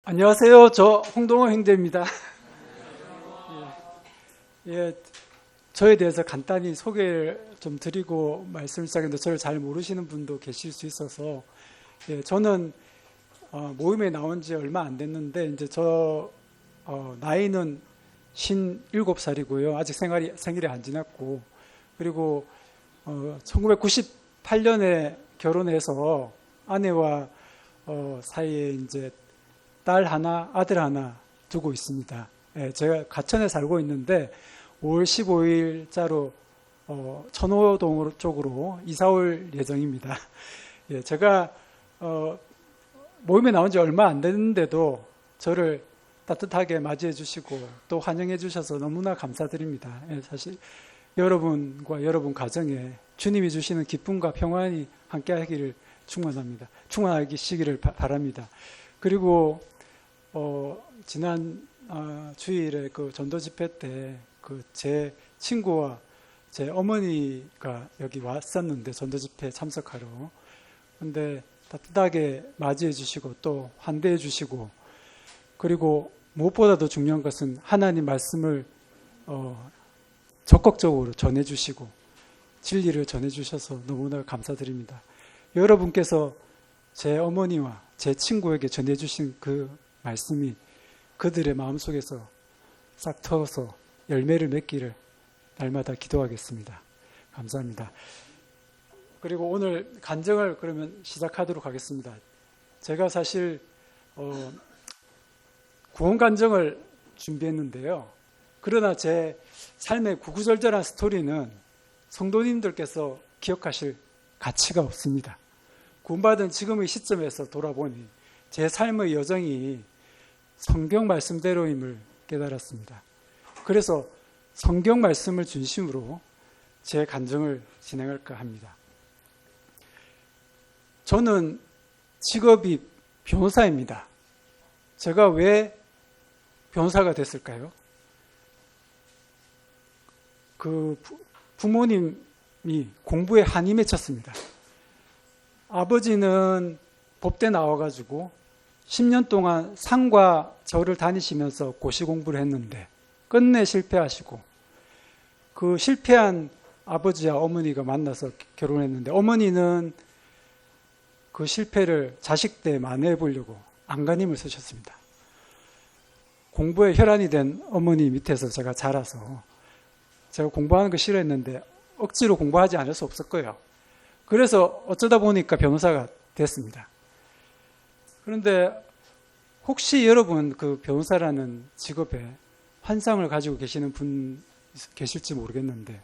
안녕하세요. 저 홍동호 형제입니다. 예, 저에 대해서 간단히 소개를 좀 드리고 말씀을 시작했는데 저를 잘 모르시는 분도 계실 수 있어서 저는 모임에 나온 지 얼마 안 됐는데 이제 나이는 57살이고요. 아직 생일이 안 지났고 그리고 1998년에 결혼해서 아내와 사이에 이제 딸 하나, 아들 하나 두고 있습니다. 제가 가천에 살고 있는데 5월 15일자로 천호동 쪽으로 이사 올 예정입니다. 제가 모임에 나온 지 얼마 안 됐는데도 저를 따뜻하게 맞이해 주시고 또 환영해 주셔서 너무나 감사드립니다. 사실 여러분과 여러분 가정에 주님이 주시는 기쁨과 평안이 함께 하기를 충만하시기를 바랍니다. 그리고 지난 주일에 그 전도 집회 때 그 제 친구와 제 어머니가 여기 왔었는데 전도 집회 참석하러. 근데 따뜻하게 맞이해 주시고 또 환대해 주시고 그리고 무엇보다도 중요한 것은 하나님 말씀을 적극적으로 전해 주시고 진리를 전해 주셔서 너무나 감사드립니다. 여러분께서 제 어머니와 제 친구에게 전해 주신 그 말씀이 그들의 마음속에서 싹 터서 열매를 맺기를 날마다 기도하겠습니다. 감사합니다. 그리고 오늘 간증을 그러면 시작하도록 하겠습니다. 제가 사실 구원 간증을 준비했는데요. 그러나 제 삶의 구구절절한 스토리는 성도님들께서 기억하실 가치가 없습니다. 구원받은 지금의 시점에서 돌아보니 제 삶의 여정이 성경 말씀대로임을 깨달았습니다. 그래서 성경 말씀을 중심으로 제 간증을 진행할까 합니다. 저는 직업이 변호사입니다. 제가 왜 변호사가 됐을까요? 그 부모님이 공부에 한이 맺혔습니다. 아버지는 법대 나와가지고 10년 동안 상과 저를 다니시면서 고시 공부를 했는데 끝내 실패하시고 그 실패한 아버지와 어머니가 만나서 결혼했는데 어머니는 그 실패를 자식 때 만회해 보려고 안간힘을 쓰셨습니다. 공부에 혈안이 된 어머니 밑에서 제가 자라서 제가 공부하는 거 싫어했는데 억지로 공부하지 않을 수 없을 거예요. 그래서 어쩌다 보니까 변호사가 됐습니다. 그런데 혹시 여러분 그 변호사라는 직업에 환상을 가지고 계시는 분 계실지 모르겠는데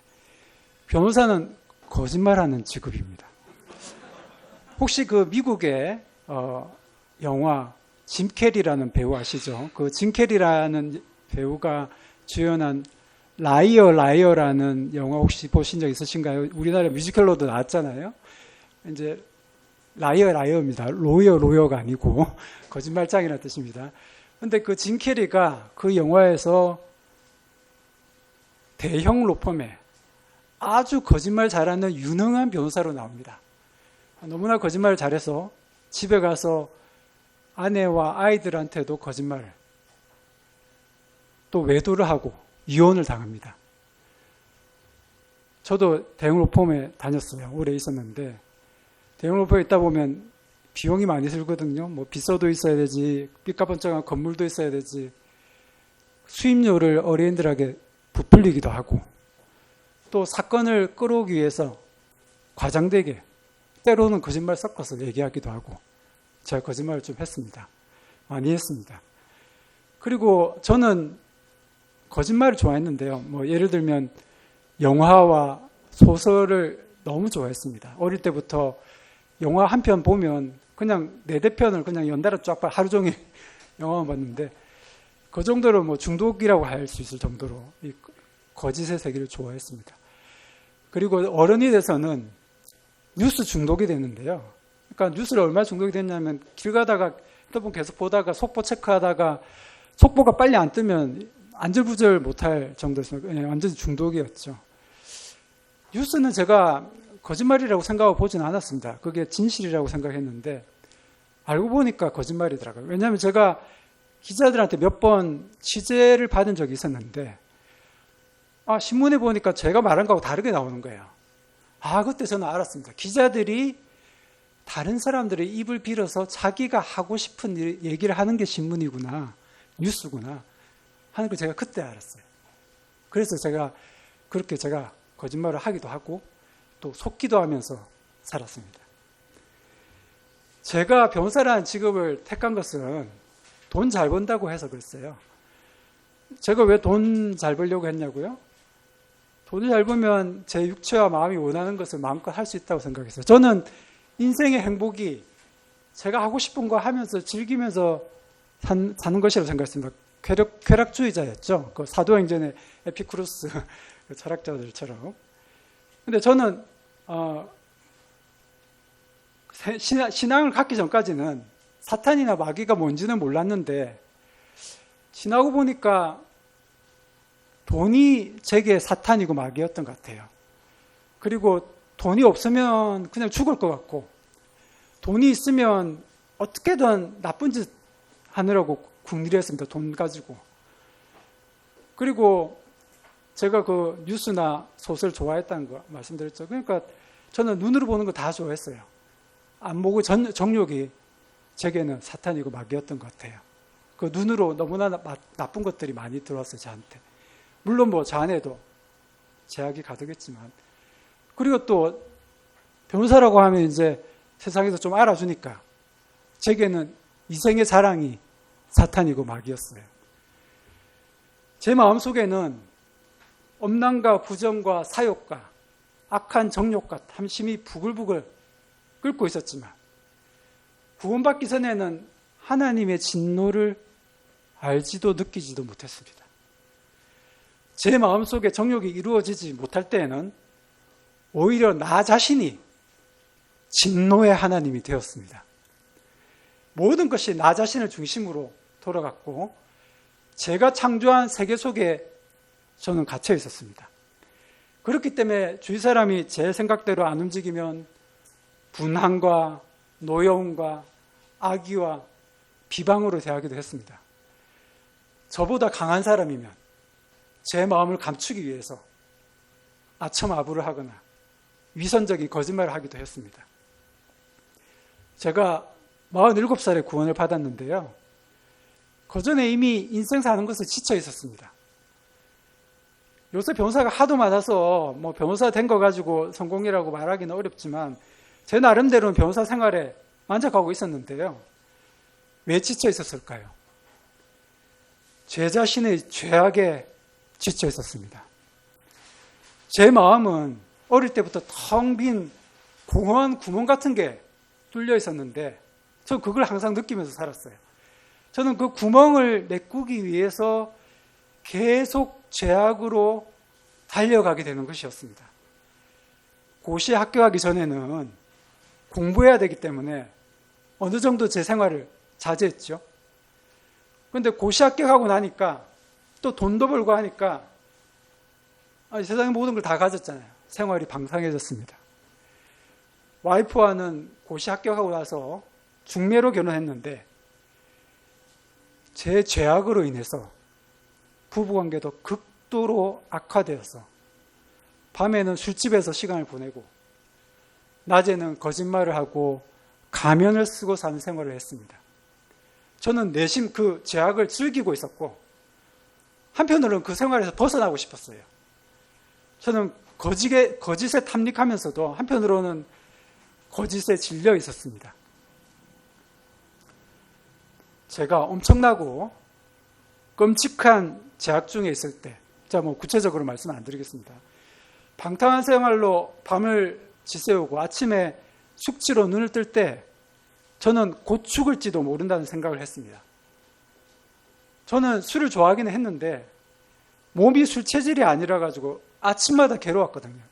변호사는 거짓말하는 직업입니다. 혹시 그 미국의 영화 짐 캐리라는 배우 아시죠? 그 짐 캐리라는 배우가 주연한 라이어라는 영화 혹시 보신 적 있으신가요? 우리나라 뮤지컬로도 나왔잖아요. 이제 라이어입니다. 로여가 아니고 거짓말장이라는 뜻입니다. 근데 그 짐 캐리가 그 영화에서 대형 로펌에 아주 거짓말 잘하는 유능한 변호사로 나옵니다. 너무나 거짓말을 잘해서 집에 가서 아내와 아이들한테도 거짓말, 또 외도를 하고 이혼을 당합니다. 저도 대형 로펌에 다녔어요. 오래 있었는데 대형 로펌에 있다 보면 비용이 많이 들거든요. 뭐 비서도 있어야 되지, 삐까번쩍한 건물도 있어야 되지, 수임료를 어린이들에게 부풀리기도 하고, 또 사건을 끌어오기 위해서 과장되게 때로는 거짓말 섞어서 얘기하기도 하고, 제가 거짓말을 좀 했습니다. 많이 했습니다. 그리고 저는 거짓말을 좋아했는데요. 뭐 예를 들면 영화와 소설을 너무 좋아했습니다. 어릴 때부터 영화 한 편 보면 그냥 네 대편을 그냥 연달아 쫙 하루 종일 영화만 봤는데 그 정도로 뭐 중독이라고 할 수 있을 정도로 이 거짓의 세계를 좋아했습니다. 그리고 어른이 돼서는 뉴스 중독이 됐는데요. 그러니까 뉴스를 얼마나 중독이 됐냐면 길 가다가 핸드폰 계속 보다가 속보 체크하다가 속보가 빨리 안 뜨면 안절부절 못할 정도였어요. 완전 중독이었죠. 뉴스는 제가 거짓말이라고 생각하고 보지는 않았습니다. 그게 진실이라고 생각했는데 알고 보니까 거짓말이더라고요. 왜냐하면 제가 기자들한테 몇 번 취재를 받은 적이 있었는데 신문에 보니까 제가 말한 거하고 다르게 나오는 거예요. 그때 저는 알았습니다. 기자들이 다른 사람들의 입을 빌어서 자기가 하고 싶은 얘기를 하는 게 신문이구나, 뉴스구나 하는 걸 제가 그때 알았어요. 그래서 그렇게 제가 거짓말을 하기도 하고 또 속기도 하면서 살았습니다. 제가 변호사라는 직업을 택한 것은 돈 잘 번다고 해서 그랬어요. 제가 왜 돈 잘 벌려고 했냐고요? 돈을 잘 벌면 제 육체와 마음이 원하는 것을 마음껏 할 수 있다고 생각했어요. 저는 인생의 행복이 제가 하고 싶은 거 하면서 즐기면서 사는 것이라고 생각했습니다. 쾌락주의자였죠. 그 사도행전의 에피쿠로스 철학자들처럼. 근데 저는 신앙을 갖기 전까지는 사탄이나 마귀가 뭔지는 몰랐는데 지나고 보니까 돈이 제게 사탄이고 마귀였던 것 같아요. 그리고 돈이 없으면 그냥 죽을 것 같고 돈이 있으면 어떻게든 나쁜 짓 하느라고 궁리했습니다. 돈 가지고. 그리고 제가 그 뉴스나 소설 좋아했다는 거 말씀드렸죠. 그러니까 저는 눈으로 보는 거 다 좋아했어요. 안 보고 정욕이 제게는 사탄이고 마귀였던 것 같아요. 그 눈으로 너무나 나쁜 것들이 많이 들어왔어요, 저한테. 물론 저 안에도 제약이 가득했지만. 그리고 또 변호사라고 하면 이제 세상에서 좀 알아주니까 제게는 이생의 자랑이 사탄이고 마귀였어요. 제 마음속에는 엄난과 부정과 사욕과 악한 정욕과 탐심이 부글부글 끓고 있었지만 구원받기 전에는 하나님의 진노를 알지도 느끼지도 못했습니다. 제 마음속에 정욕이 이루어지지 못할 때에는 오히려 나 자신이 진노의 하나님이 되었습니다. 모든 것이 나 자신을 중심으로 돌아갔고 제가 창조한 세계 속에 저는 갇혀 있었습니다. 그렇기 때문에 주위 사람이 제 생각대로 안 움직이면 분한과 노여움과 악의와 비방으로 대하기도 했습니다. 저보다 강한 사람이면 제 마음을 감추기 위해서 아첨아부를 하거나 위선적인 거짓말을 하기도 했습니다. 제가 47살에 구원을 받았는데요. 그전에 이미 인생 사는 것을 지쳐 있었습니다. 요새 변호사가 하도 많아서 변호사 된 거 가지고 성공이라고 말하기는 어렵지만 제 나름대로는 변호사 생활에 만족하고 있었는데요. 왜 지쳐 있었을까요? 제 자신의 죄악에 지쳐 있었습니다. 제 마음은 어릴 때부터 텅 빈 공허한 구멍 같은 게 뚫려 있었는데 저는 그걸 항상 느끼면서 살았어요. 저는 그 구멍을 메꾸기 위해서 계속 죄악으로 달려가게 되는 것이었습니다. 고시에 합격하기 전에는 공부해야 되기 때문에 어느 정도 제 생활을 자제했죠. 그런데 고시 합격하고 나니까 또 돈도 벌고 하니까 세상의 모든 걸 다 가졌잖아요. 생활이 방탕해졌습니다. 와이프와는 고시 합격하고 나서 중매로 결혼했는데 제 죄악으로 인해서 부부관계도 극도로 악화되어서 밤에는 술집에서 시간을 보내고 낮에는 거짓말을 하고 가면을 쓰고 사는 생활을 했습니다. 저는 내심 그 죄악을 즐기고 있었고 한편으로는 그 생활에서 벗어나고 싶었어요. 저는 거짓에 탐닉하면서도 한편으로는 거짓에 질려 있었습니다. 제가 엄청나고 끔찍한 죄악 중에 있을 때, 구체적으로 말씀 안 드리겠습니다. 방탕한 생활로 밤을 지새우고 아침에 숙취로 눈을 뜰 때 저는 곧 죽을지도 모른다는 생각을 했습니다. 저는 술을 좋아하기는 했는데 몸이 술 체질이 아니라 가지고 아침마다 괴로웠거든요.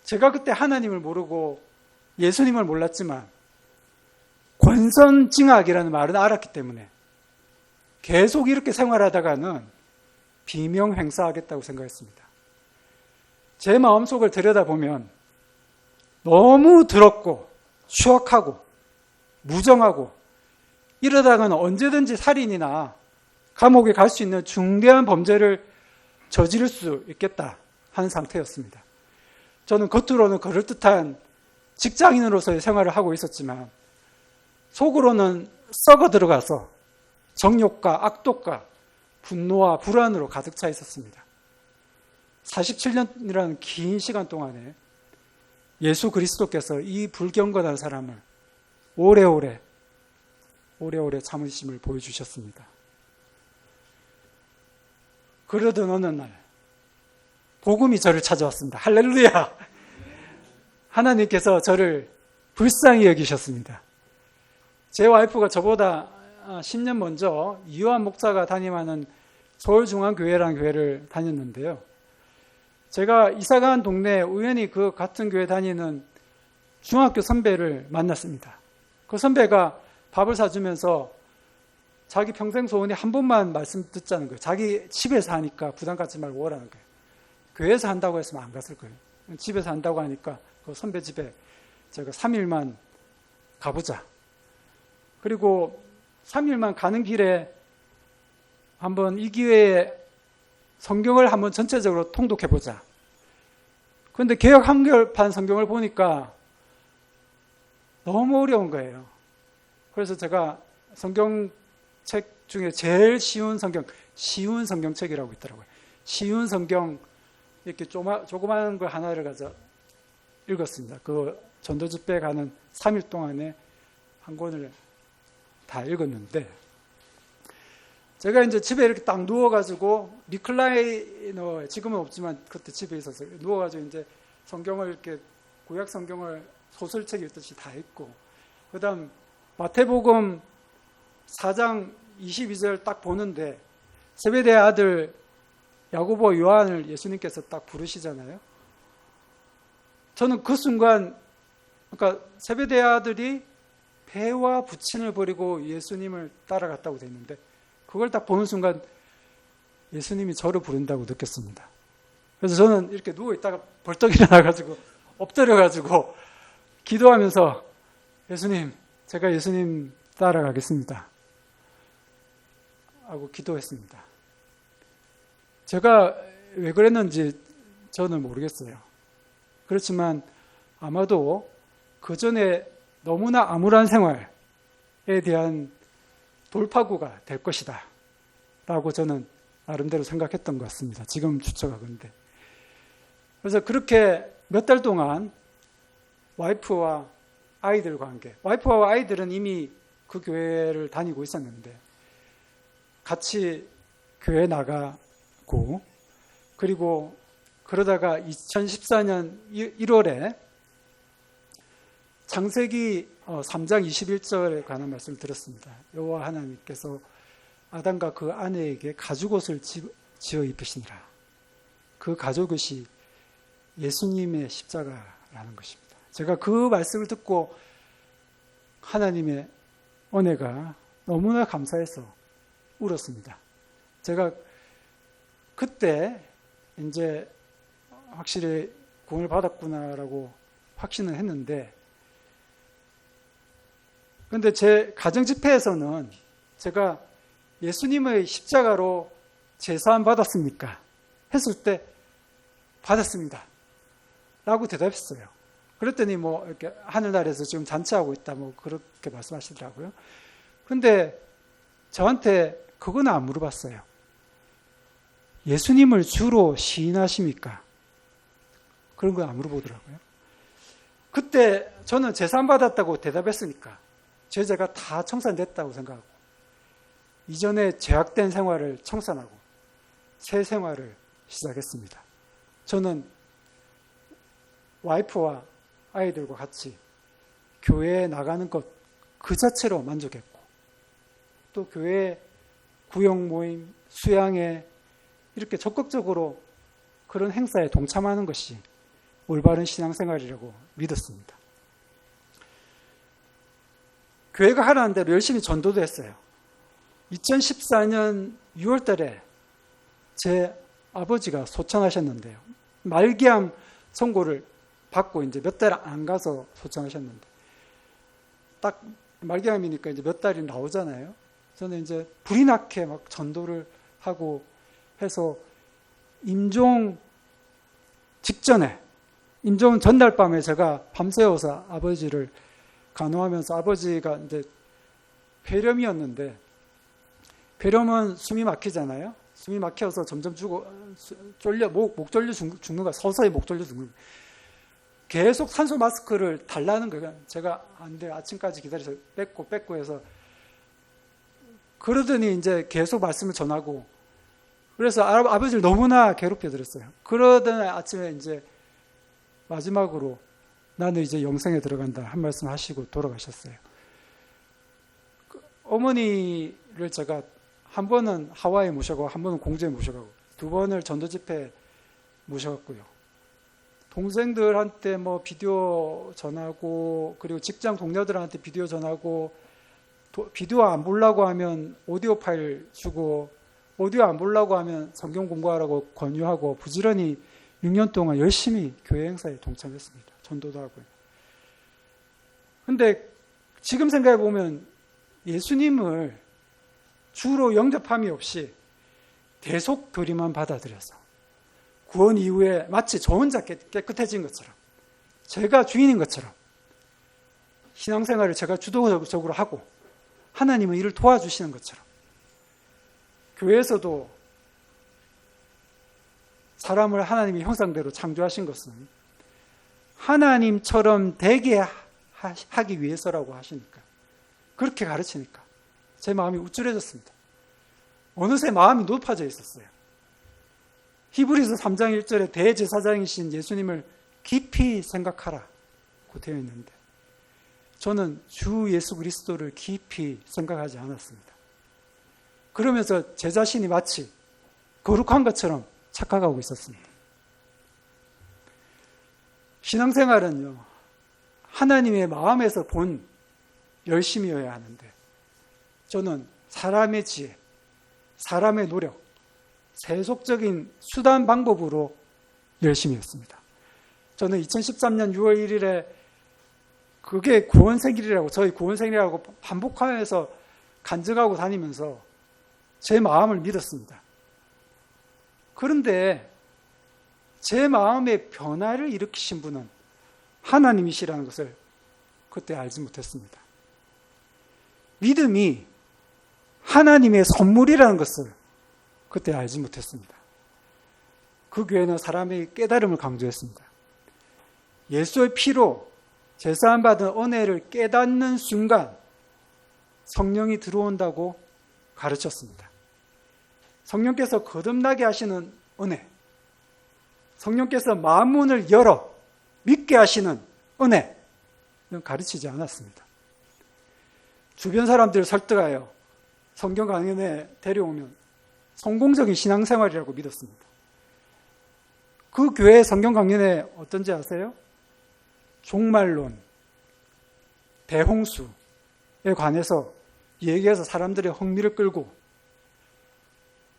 제가 그때 하나님을 모르고 예수님을 몰랐지만 권선징악이라는 말은 알았기 때문에 계속 이렇게 생활하다가는 비명행사하겠다고 생각했습니다. 제 마음속을 들여다보면 너무 더럽고 추악하고 무정하고 이러다가는 언제든지 살인이나 감옥에 갈 수 있는 중대한 범죄를 저지를 수 있겠다 하는 상태였습니다. 저는 겉으로는 그럴듯한 직장인으로서의 생활을 하고 있었지만 속으로는 썩어 들어가서 정욕과 악독과 분노와 불안으로 가득 차 있었습니다. 47년이라는 긴 시간 동안에 예수 그리스도께서 이 불경건한 사람을 오래오래 참으심을 보여주셨습니다. 그러던 어느 날 복음이 저를 찾아왔습니다. 할렐루야! 하나님께서 저를 불쌍히 여기셨습니다. 제 와이프가 저보다 10년 먼저 이요한 목사가 담임하는 서울중앙교회라는 교회를 다녔는데요. 제가 이사간 동네에 우연히 그 같은 교회 다니는 중학교 선배를 만났습니다. 그 선배가 밥을 사주면서 자기 평생 소원이 한 번만 말씀 듣자는 거예요. 자기 집에서 하니까 부담 갖지 말고 오라는 거예요. 교회에서 한다고 했으면 안 갔을 거예요. 집에서 한다고 하니까 그 선배 집에 제가 3일만 가보자. 그리고 3일만 가는 길에 한번 이 기회에 성경을 한번 전체적으로 통독해보자. 그런데 개역 한글판 성경을 보니까 너무 어려운 거예요. 그래서 제가 성경책 중에 제일 쉬운 성경책이라고 있더라고요. 쉬운 성경 이렇게 조그마한 거 하나를 가져 읽었습니다. 그 전도집회 가는 3일 동안에 한 권을 다 읽었는데 제가 이제 집에 이렇게 딱 누워가지고 리클라이너 지금은 없지만 그때 집에 있었어요. 누워가지고 이제 성경을 이렇게 구약 성경을 소설책 읽듯이 다 읽고 그다음 마태복음 4장 22절 딱 보는데 세베대의 아들 야고보 요한을 예수님께서 딱 부르시잖아요. 저는 그 순간 그러니까 세베대의 아들이 배와 부친을 버리고 예수님을 따라갔다고 돼 있는데 그걸 딱 보는 순간 예수님이 저를 부른다고 느꼈습니다. 그래서 저는 이렇게 누워있다가 벌떡 일어나가지고 엎드려가지고 기도하면서 예수님, 제가 예수님 따라가겠습니다 하고 기도했습니다. 제가 왜 그랬는지 저는 모르겠어요. 그렇지만 아마도 그 전에 너무나 암울한 생활에 대한 돌파구가 될 것이다 라고 저는 나름대로 생각했던 것 같습니다. 지금 추측하건대. 그래서 그렇게 몇 달 동안 와이프와 아이들 관계, 와이프와 아이들은 이미 그 교회를 다니고 있었는데 같이 교회 나가고 그리고 그러다가 2014년 1월에 창세기 3장 21절에 관한 말씀을 들었습니다. 여호와 하나님께서 아담과 그 아내에게 가죽옷을 지어 입히시니라. 그 가죽옷이 예수님의 십자가라는 것입니다. 제가 그 말씀을 듣고 하나님의 은혜가 너무나 감사해서 울었습니다. 제가 그때 이제 확실히 구원을 받았구나라고 확신을 했는데 그런데 제 가정 집회에서는 제가 예수님의 십자가로 제사함 받았습니까? 했을 때 받았습니다 라고 대답했어요. 그랬더니 뭐 이렇게 하늘나라에서 지금 잔치하고 있다 뭐 그렇게 말씀하시더라고요. 근데 저한테 그건 안 물어봤어요. 예수님을 주로 시인하십니까? 그런 거 안 물어보더라고요. 그때 저는 제사함 받았다고 대답했으니까 죄가 다 청산됐다고 생각하고 이전에 죄악된 생활을 청산하고 새 생활을 시작했습니다. 저는 와이프와 아이들과 같이 교회에 나가는 것 그 자체로 만족했고 또 교회 구역 모임, 수양회 이렇게 적극적으로 그런 행사에 동참하는 것이 올바른 신앙생활이라고 믿었습니다. 교회가 하라는 대로 열심히 전도도 했어요. 2014년 6월 달에 제 아버지가 소천하셨는데요. 말기암 선고를 받고 이제 몇 달 안 가서 소천하셨는데 딱 말기암이니까 이제 몇 달이 나오잖아요. 저는 이제 불이 나게 막 전도를 하고 해서 임종 직전에, 임종 전날 밤에 제가 밤새워서 아버지를 간호하면서, 아버지가 이제 폐렴이었는데, 폐렴은 숨이 막히잖아요. 숨이 막혀서 점점 목 졸려 죽는 거야. 서서히 목 졸려 죽는 거야. 계속 산소 마스크를 달라는 거예요. 제가 안 돼, 아침까지 기다려서 뺏고 해서. 그러더니 이제 계속 말씀을 전하고, 그래서 아버지를 너무나 괴롭혀 드렸어요. 그러더니 아침에 이제 마지막으로 나는 이제 영생에 들어간다 한 말씀 하시고 돌아가셨어요. 어머니를 제가 한 번은 하와이에 모셔가고 한 번은 공주에 모셔가고 두 번을 전도 집회 모셔갔고요. 동생들한테 뭐 비디오 전하고, 그리고 직장 동료들한테 비디오 전하고, 비디오 안 보려고 하면 오디오 파일 주고, 오디오 안 보려고 하면 성경 공부하라고 권유하고, 부지런히 6년 동안 열심히 교회 행사에 동참했습니다. 전도도 하고요. 근데 지금 생각해 보면 예수님을 주로 영접함이 없이 대속 교리만 받아들여서 구원 이후에 마치 저 혼자 깨끗해진 것처럼, 제가 주인인 것처럼 신앙생활을 제가 주도적으로 하고 하나님은 이를 도와주시는 것처럼, 교회에서도 사람을 하나님의 형상대로 창조하신 것은 하나님처럼 되게 하기 위해서라고 하시니까, 그렇게 가르치니까 제 마음이 우쭐해졌습니다. 어느새 마음이 높아져 있었어요. 히브리서 3장 1절에 대제사장이신 예수님을 깊이 생각하라고 되어 있는데, 저는 주 예수 그리스도를 깊이 생각하지 않았습니다. 그러면서 제 자신이 마치 거룩한 것처럼 착각하고 있었습니다. 신앙생활은요, 하나님의 마음에서 본 열심이어야 하는데, 저는 사람의 지혜, 사람의 노력, 세속적인 수단 방법으로 열심히 했습니다. 저는 2013년 6월 1일에 그게 구원생일이라고, 저희 구원생일이라고 반복하면서 간증하고 다니면서 제 마음을 믿었습니다. 그런데 제 마음의 변화를 일으키신 분은 하나님이시라는 것을 그때 알지 못했습니다. 믿음이 하나님의 선물이라는 것을 그때 알지 못했습니다. 그 교회는 사람의 깨달음을 강조했습니다. 예수의 피로 제사함 받은 은혜를 깨닫는 순간 성령이 들어온다고 가르쳤습니다. 성령께서 거듭나게 하시는 은혜, 성령께서 마음문을 열어 믿게 하시는 은혜는 가르치지 않았습니다. 주변 사람들을 설득하여 성경 강연에 데려오면 성공적인 신앙생활이라고 믿었습니다. 그 교회 성경 강연에 어떤지 아세요? 종말론, 대홍수에 관해서 얘기해서 사람들의 흥미를 끌고,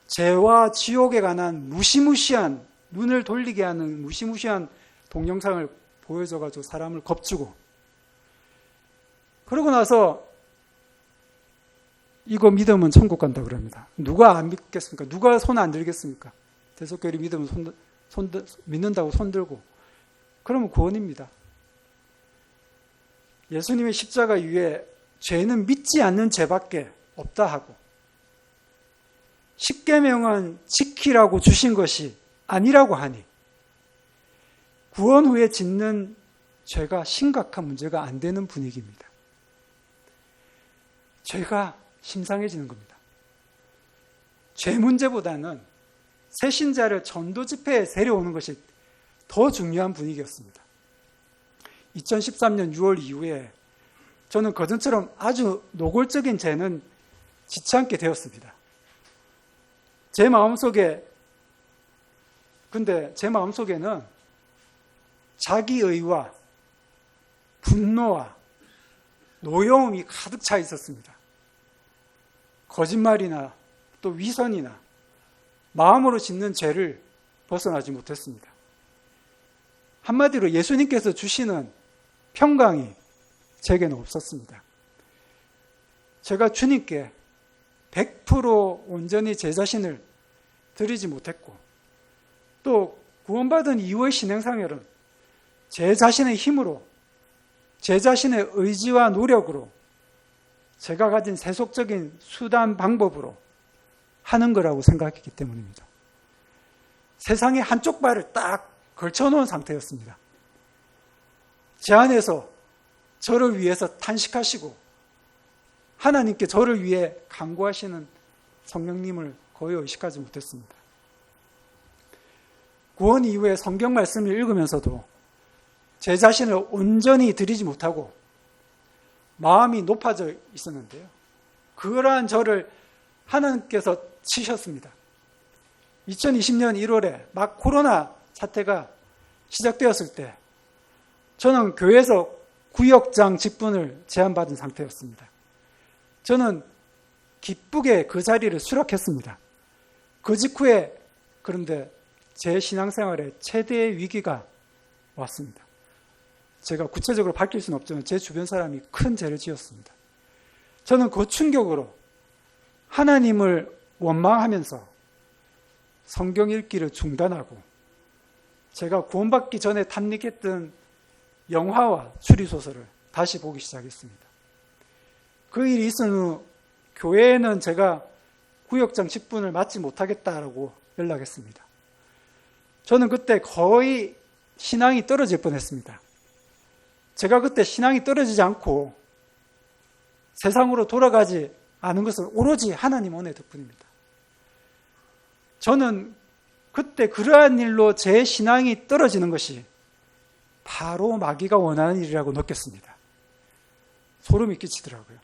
죄와 지옥에 관한 무시무시한, 눈을 돌리게 하는 무시무시한 동영상을 보여줘가지고 사람을 겁주고, 그러고 나서 이거 믿으면 천국 간다 그럽니다. 누가 안 믿겠습니까? 누가 손 안 들겠습니까? 대속교리 믿으면 믿는다고 손 들고, 그러면 구원입니다. 예수님의 십자가 위에 죄는 믿지 않는 죄밖에 없다 하고, 십계명은 지키라고 주신 것이 아니라고 하니 구원 후에 짓는 죄가 심각한 문제가 안 되는 분위기입니다. 죄가 심상해지는 겁니다. 죄 문제보다는 새신자를 전도 집회에 데려오는 것이 더 중요한 분위기였습니다. 2013년 6월 이후에 저는 그전처럼 아주 노골적인 죄는 짓지 않게 되었습니다. 제 마음속에는 자기의와 분노와 노여움이 가득 차 있었습니다. 거짓말이나 또 위선이나 마음으로 짓는 죄를 벗어나지 못했습니다. 한마디로 예수님께서 주시는 평강이 제게는 없었습니다. 제가 주님께 100% 온전히 제 자신을 드리지 못했고, 또 구원받은 이후의 신앙생활은 제 자신의 힘으로, 제 자신의 의지와 노력으로, 제가 가진 세속적인 수단 방법으로 하는 거라고 생각했기 때문입니다. 세상에 한쪽 발을 딱 걸쳐놓은 상태였습니다. 제 안에서 저를 위해서 탄식하시고 하나님께 저를 위해 간구하시는 성령님을 거의 의식하지 못했습니다. 구원 이후에 성경 말씀을 읽으면서도 제 자신을 온전히 드리지 못하고 마음이 높아져 있었는데요. 그러한 저를 하나님께서 치셨습니다. 2020년 1월에 막 코로나 사태가 시작되었을 때 저는 교회에서 구역장 직분을 제안받은 상태였습니다. 저는 기쁘게 그 자리를 수락했습니다. 그 직후에 그런데 제 신앙생활에 최대의 위기가 왔습니다. 제가 구체적으로 밝힐 수는 없지만 제 주변 사람이 큰 죄를 지었습니다. 저는 그 충격으로 하나님을 원망하면서 성경 읽기를 중단하고 제가 구원받기 전에 탐닉했던 영화와 추리소설을 다시 보기 시작했습니다. 그 일이 있은 후 교회에는 제가 구역장 직분을 맡지 못하겠다라고 연락했습니다. 저는 그때 거의 신앙이 떨어질 뻔했습니다. 제가 그때 신앙이 떨어지지 않고 세상으로 돌아가지 않은 것은 오로지 하나님 은혜 덕분입니다. 저는 그때 그러한 일로 제 신앙이 떨어지는 것이 바로 마귀가 원하는 일이라고 느꼈습니다. 소름이 끼치더라고요.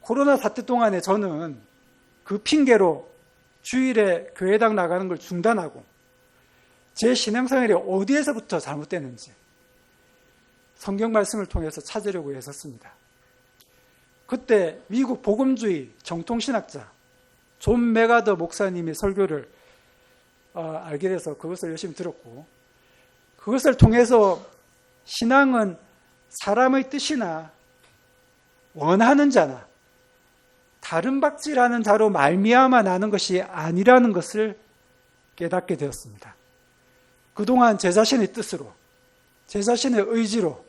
코로나 사태 동안에 저는 그 핑계로 주일에 교회당 나가는 걸 중단하고 제 신앙생활이 어디에서부터 잘못됐는지 성경 말씀을 통해서 찾으려고 애썼습니다. 그때 미국 복음주의 정통신학자 존 메가더 목사님의 설교를 알게 돼서 그것을 열심히 들었고, 그것을 통해서 신앙은 사람의 뜻이나 원하는 자나 다른 박질하는 자로 말미암아 나는 것이 아니라는 것을 깨닫게 되었습니다. 그동안 제 자신의 뜻으로, 제 자신의 의지로,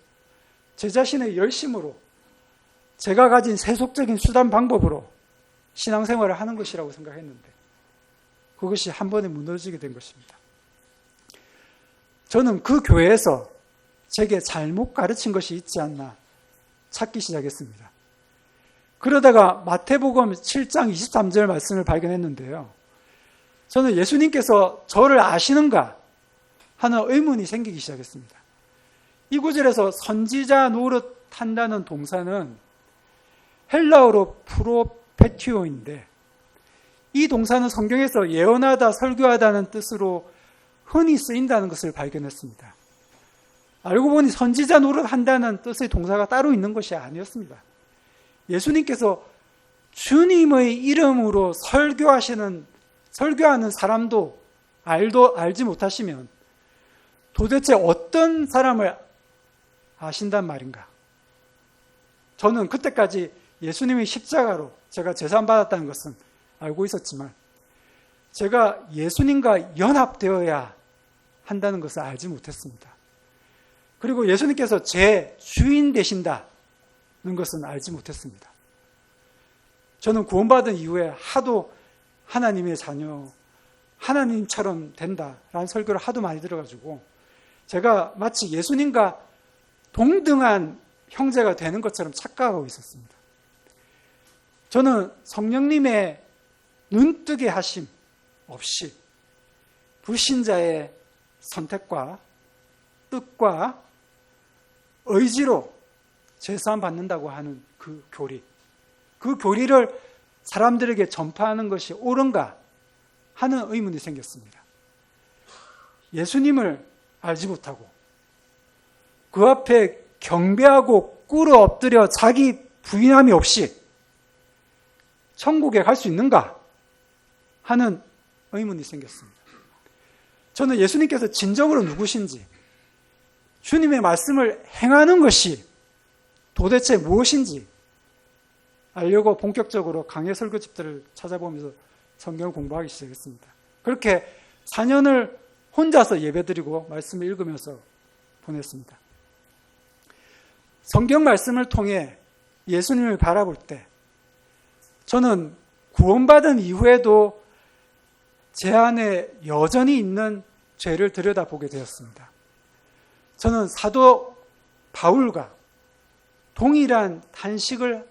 제 자신의 열심으로, 제가 가진 세속적인 수단 방법으로 신앙생활을 하는 것이라고 생각했는데 그것이 한 번에 무너지게 된 것입니다. 저는 그 교회에서 제게 잘못 가르친 것이 있지 않나 찾기 시작했습니다. 그러다가 마태복음 7장 23절 말씀을 발견했는데요. 저는 예수님께서 저를 아시는가 하는 의문이 생기기 시작했습니다. 이 구절에서 선지자 노릇한다는 동사는 헬라어로 프로페티오인데 이 동사는 성경에서 예언하다, 설교하다는 뜻으로 흔히 쓰인다는 것을 발견했습니다. 알고 보니 선지자 노릇한다는 뜻의 동사가 따로 있는 것이 아니었습니다. 예수님께서 주님의 이름으로 설교하는 사람도 알지 못하시면 도대체 어떤 사람을 아신단 말인가? 저는 그때까지 예수님의 십자가로 제가 제사받았다는 것은 알고 있었지만 제가 예수님과 연합되어야 한다는 것을 알지 못했습니다. 그리고 예수님께서 제 주인 되신다는 것은 알지 못했습니다. 저는 구원받은 이후에 하도 하나님의 자녀, 하나님처럼 된다라는 설교를 하도 많이 들어가지고 제가 마치 예수님과 동등한 형제가 되는 것처럼 착각하고 있었습니다. 저는 성령님의 눈뜨게 하심 없이 불신자의 선택과 뜻과 의지로 제사함 받는다고 하는 그 교리를 사람들에게 전파하는 것이 옳은가 하는 의문이 생겼습니다. 예수님을 알지 못하고 그 앞에 경배하고 꿇어 엎드려 자기 부인함이 없이 천국에 갈 수 있는가 하는 의문이 생겼습니다. 저는 예수님께서 진정으로 누구신지, 주님의 말씀을 행하는 것이 도대체 무엇인지 알려고 본격적으로 강해 설교집들을 찾아보면서 성경을 공부하기 시작했습니다. 그렇게 4년을 혼자서 예배드리고 말씀을 읽으면서 보냈습니다. 성경 말씀을 통해 예수님을 바라볼 때 저는 구원받은 이후에도 제 안에 여전히 있는 죄를 들여다보게 되었습니다. 저는 사도 바울과 동일한 탄식을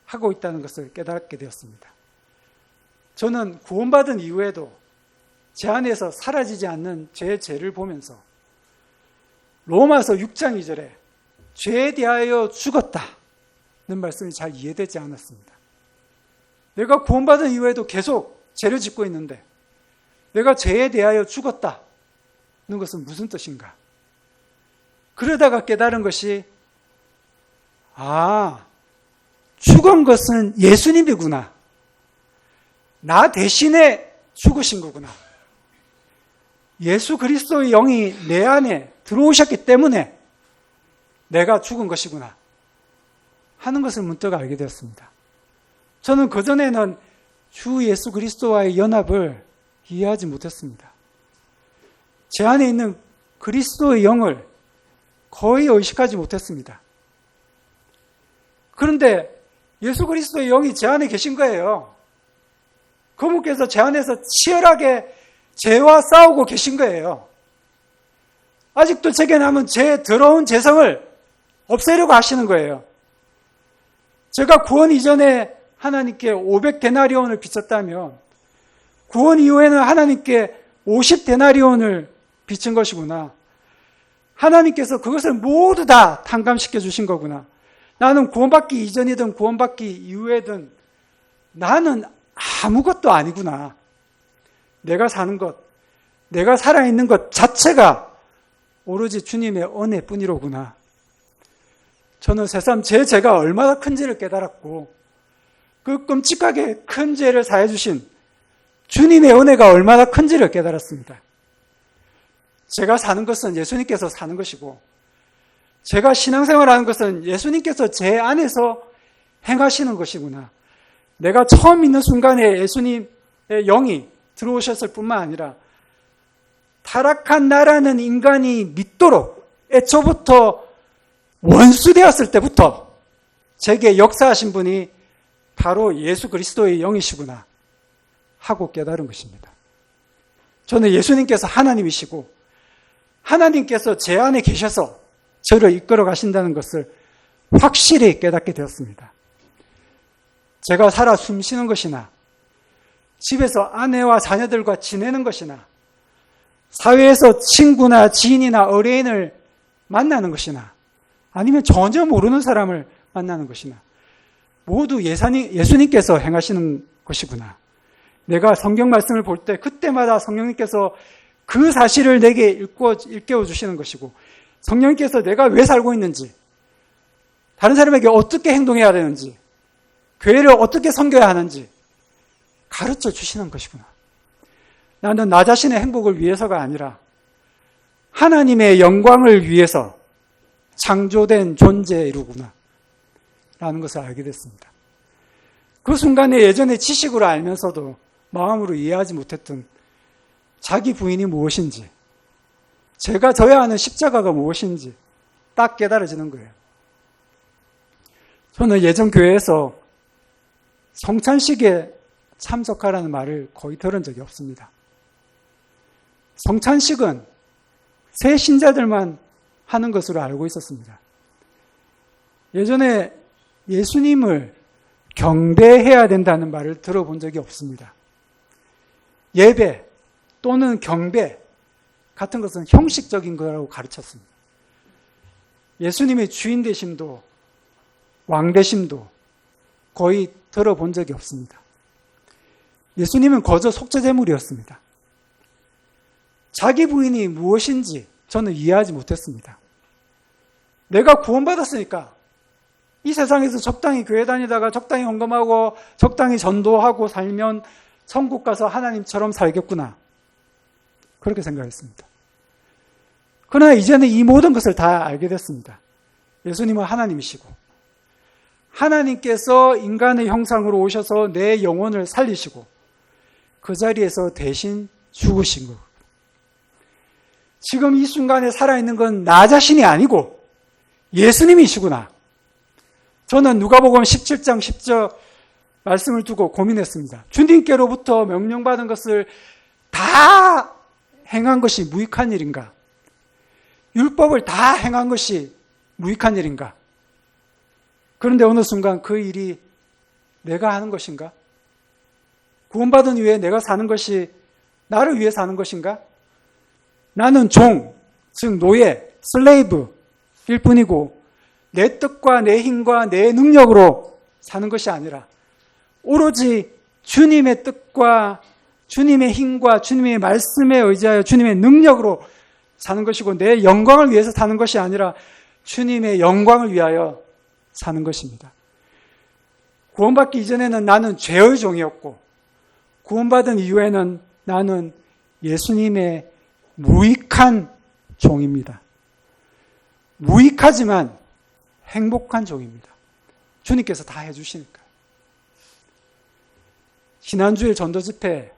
하고 있다는 것을 깨닫게 되었습니다. 저는 구원받은 이후에도 제 안에서 사라지지 않는 제 죄를 보면서 로마서 6장 2절에 죄에 대하여 죽었다는 말씀이 잘 이해되지 않았습니다. 내가 구원받은 이후에도 계속 죄를 짓고 있는데 내가 죄에 대하여 죽었다는 것은 무슨 뜻인가? 그러다가 깨달은 것이 죽은 것은 예수님이구나. 나 대신에 죽으신 거구나. 예수 그리스도의 영이 내 안에 들어오셨기 때문에 내가 죽은 것이구나 하는 것을 문득 알게 되었습니다. 저는 그전에는 주 예수 그리스도와의 연합을 이해하지 못했습니다. 제 안에 있는 그리스도의 영을 거의 의식하지 못했습니다. 그런데 예수 그리스도의 영이 제 안에 계신 거예요. 그분께서 제 안에서 치열하게 죄와 싸우고 계신 거예요. 아직도 제게 남은 제 더러운 죄성을 없애려고 하시는 거예요. 제가 구원 이전에 하나님께 500데나리온을 비쳤다면 구원 이후에는 하나님께 50데나리온을 비친 것이구나. 하나님께서 그것을 모두 다 탕감시켜 주신 거구나. 나는 구원받기 이전이든 구원받기 이후에든 나는 아무것도 아니구나. 내가 사는 것, 내가 살아있는 것 자체가 오로지 주님의 은혜뿐이로구나. 저는 새삼 제 죄가 얼마나 큰지를 깨달았고 그 끔찍하게 큰 죄를 사해 주신 주님의 은혜가 얼마나 큰지를 깨달았습니다. 제가 사는 것은 예수님께서 사는 것이고 제가 신앙생활하는 것은 예수님께서 제 안에서 행하시는 것이구나. 내가 처음 믿는 순간에 예수님의 영이 들어오셨을 뿐만 아니라 타락한 나라는 인간이 믿도록 애초부터 원수되었을 때부터 제게 역사하신 분이 바로 예수 그리스도의 영이시구나 하고 깨달은 것입니다. 저는 예수님께서 하나님이시고 하나님께서 제 안에 계셔서 저를 이끌어 가신다는 것을 확실히 깨닫게 되었습니다. 제가 살아 숨쉬는 것이나 집에서 아내와 자녀들과 지내는 것이나 사회에서 친구나 지인이나 의뢰인을 만나는 것이나 아니면 전혀 모르는 사람을 만나는 것이나 모두 예수님께서 행하시는 것이구나. 내가 성경 말씀을 볼 때 그때마다 성령님께서 그 사실을 내게 일깨워 주시는 것이고 성령님께서 내가 왜 살고 있는지 다른 사람에게 어떻게 행동해야 되는지 교회를 어떻게 섬겨야 하는지 가르쳐 주시는 것이구나. 나는 나 자신의 행복을 위해서가 아니라 하나님의 영광을 위해서 창조된 존재이로구나 라는 것을 알게 됐습니다. 그 순간에 예전에 지식으로 알면서도 마음으로 이해하지 못했던 자기 부인이 무엇인지 제가 져야 하는 십자가가 무엇인지 딱 깨달아지는 거예요. 저는 예전 교회에서 성찬식에 참석하라는 말을 거의 들은 적이 없습니다. 성찬식은 새 신자들만 하는 것으로 알고 있었습니다. 예전에 예수님을 경배해야 된다는 말을 들어본 적이 없습니다. 예배 또는 경배 같은 것은 형식적인 거라고 가르쳤습니다. 예수님의 주인 되심도 왕 되심도 거의 들어본 적이 없습니다. 예수님은 거저 속죄제물이었습니다. 자기 부인이 무엇인지 저는 이해하지 못했습니다. 내가 구원받았으니까 이 세상에서 적당히 교회 다니다가 적당히 헌금하고 적당히 전도하고 살면 천국 가서 하나님처럼 살겠구나. 그렇게 생각했습니다. 그러나 이제는 이 모든 것을 다 알게 됐습니다. 예수님은 하나님이시고 하나님께서 인간의 형상으로 오셔서 내 영혼을 살리시고 그 자리에서 대신 죽으신 것. 지금 이 순간에 살아있는 건 나 자신이 아니고 예수님이시구나. 저는 누가복음 17장 10절 말씀을 두고 고민했습니다. 주님께로부터 명령받은 것을 다 행한 것이 무익한 일인가? 율법을 다 행한 것이 무익한 일인가? 그런데 어느 순간 그 일이 내가 하는 것인가? 구원받은 이후에 내가 사는 것이 나를 위해 사는 것인가? 나는 종, 즉 노예, 슬레이브일 뿐이고 내 뜻과 내 힘과 내 능력으로 사는 것이 아니라 오로지 주님의 뜻과 주님의 힘과 주님의 말씀에 의지하여 주님의 능력으로 사는 것이고 내 영광을 위해서 사는 것이 아니라 주님의 영광을 위하여 사는 것입니다. 구원받기 이전에는 나는 죄의 종이었고 구원받은 이후에는 나는 예수님의 무익한 종입니다. 무익하지만 행복한 종입니다. 주님께서 다 해주시니까요. 지난주에 전도집회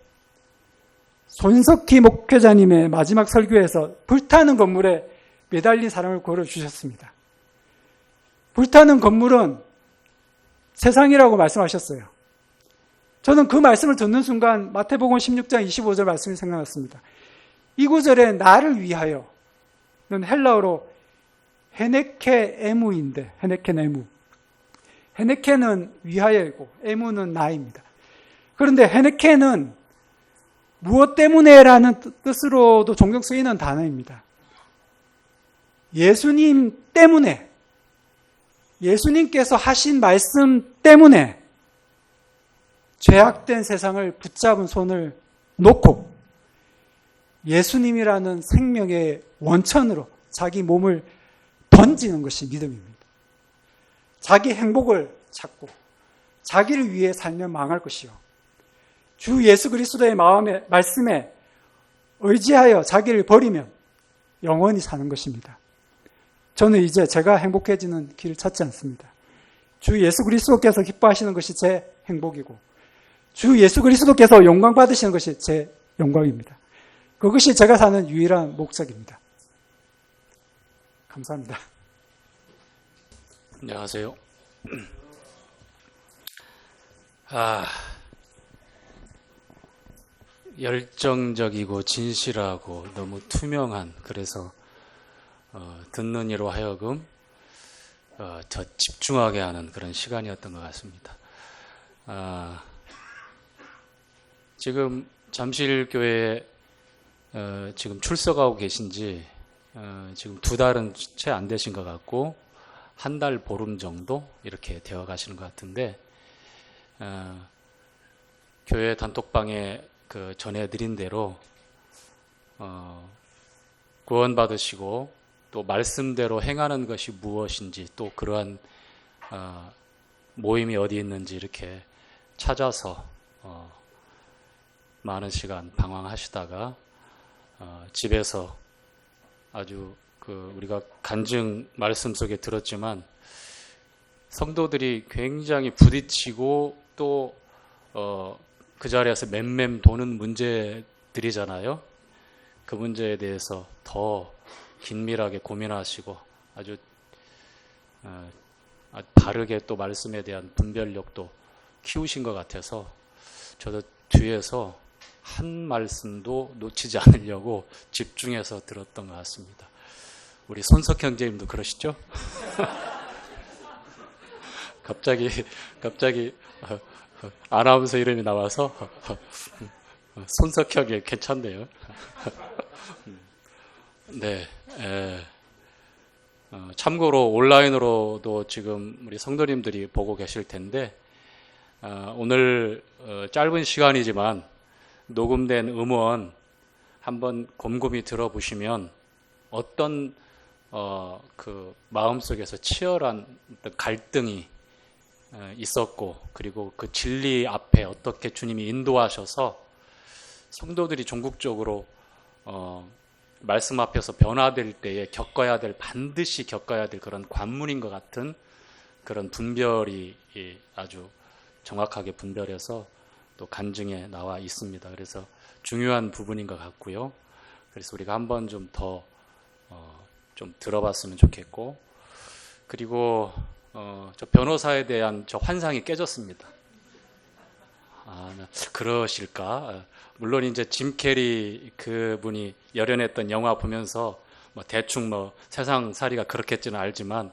손석희 목회자님의 마지막 설교에서 불타는 건물에 매달린 사람을 걸어주셨습니다. 불타는 건물은 세상이라고 말씀하셨어요. 저는 그 말씀을 듣는 순간 마태복음 16장 25절 말씀이 생각났습니다. 이 구절에 나를 위하여는 헬라어로 헤네케 에무인데 헤네케 에무. 헤네케는 위하여이고 에무는 나입니다. 그런데 헤네케는 무엇 때문에라는 뜻으로도 종종 쓰이는 단어입니다. 예수님 때문에, 예수님께서 하신 말씀 때문에 죄악된 세상을 붙잡은 손을 놓고 예수님이라는 생명의 원천으로 자기 몸을 던지는 것이 믿음입니다. 자기 행복을 찾고 자기를 위해 살면 망할 것이요. 주 예수 그리스도의 마음의 말씀에 의지하여 자기를 버리면 영원히 사는 것입니다. 저는 이제 제가 행복해지는 길을 찾지 않습니다. 주 예수 그리스도께서 기뻐하시는 것이 제 행복이고 주 예수 그리스도께서 영광 받으시는 것이 제 영광입니다. 그것이 제가 사는 유일한 목적입니다. 감사합니다. 안녕하세요. 열정적이고 진실하고 너무 투명한, 그래서 듣는 이로 하여금 더 집중하게 하는 그런 시간이었던 것 같습니다. 지금 잠실교회에 지금 출석하고 계신지 지금 2달은 채 안 되신 것 같고 한 달 보름 정도 이렇게 되어 가시는 것 같은데, 교회 단톡방에 전해드린 대로 구원받으시고 또 말씀대로 행하는 것이 무엇인지, 또 그러한 모임이 어디 있는지 이렇게 찾아서 많은 시간 방황하시다가 집에서 아주 우리가 간증 말씀 속에 들었지만 성도들이 굉장히 부딪히고 또 그 자리에서 맴맴 도는 문제들이잖아요. 그 문제에 대해서 더 긴밀하게 고민하시고 아주 바르게 또 말씀에 대한 분별력도 키우신 것 같아서 저도 뒤에서 한 말씀도 놓치지 않으려고 집중해서 들었던 것 같습니다. 우리 손석 형제님도 그러시죠? 갑자기 아나운서 이름이 나와서 손석 형이 괜찮네요. 네. 참고로 온라인으로도 지금 우리 성도님들이 보고 계실 텐데 오늘 짧은 시간이지만 녹음된 음원 한번 곰곰이 들어보시면 어떤 그 마음속에서 치열한 갈등이 있었고, 그리고 그 진리 앞에 어떻게 주님이 인도하셔서 성도들이 종국적으로 말씀 앞에서 변화될 때에 반드시 겪어야 될 그런 관문인 것 같은 그런 분별이 아주 정확하게 분별해서 또 간증에 나와 있습니다. 그래서 중요한 부분인 것 같고요. 그래서 우리가 한번 좀 더 좀 들어봤으면 좋겠고, 그리고 저 변호사에 대한 저 환상이 깨졌습니다. 그러실까? 물론 이제 짐 캐리 그분이 열연했던 영화 보면서 뭐 대충 뭐 세상살이가 그렇겠지는 알지만,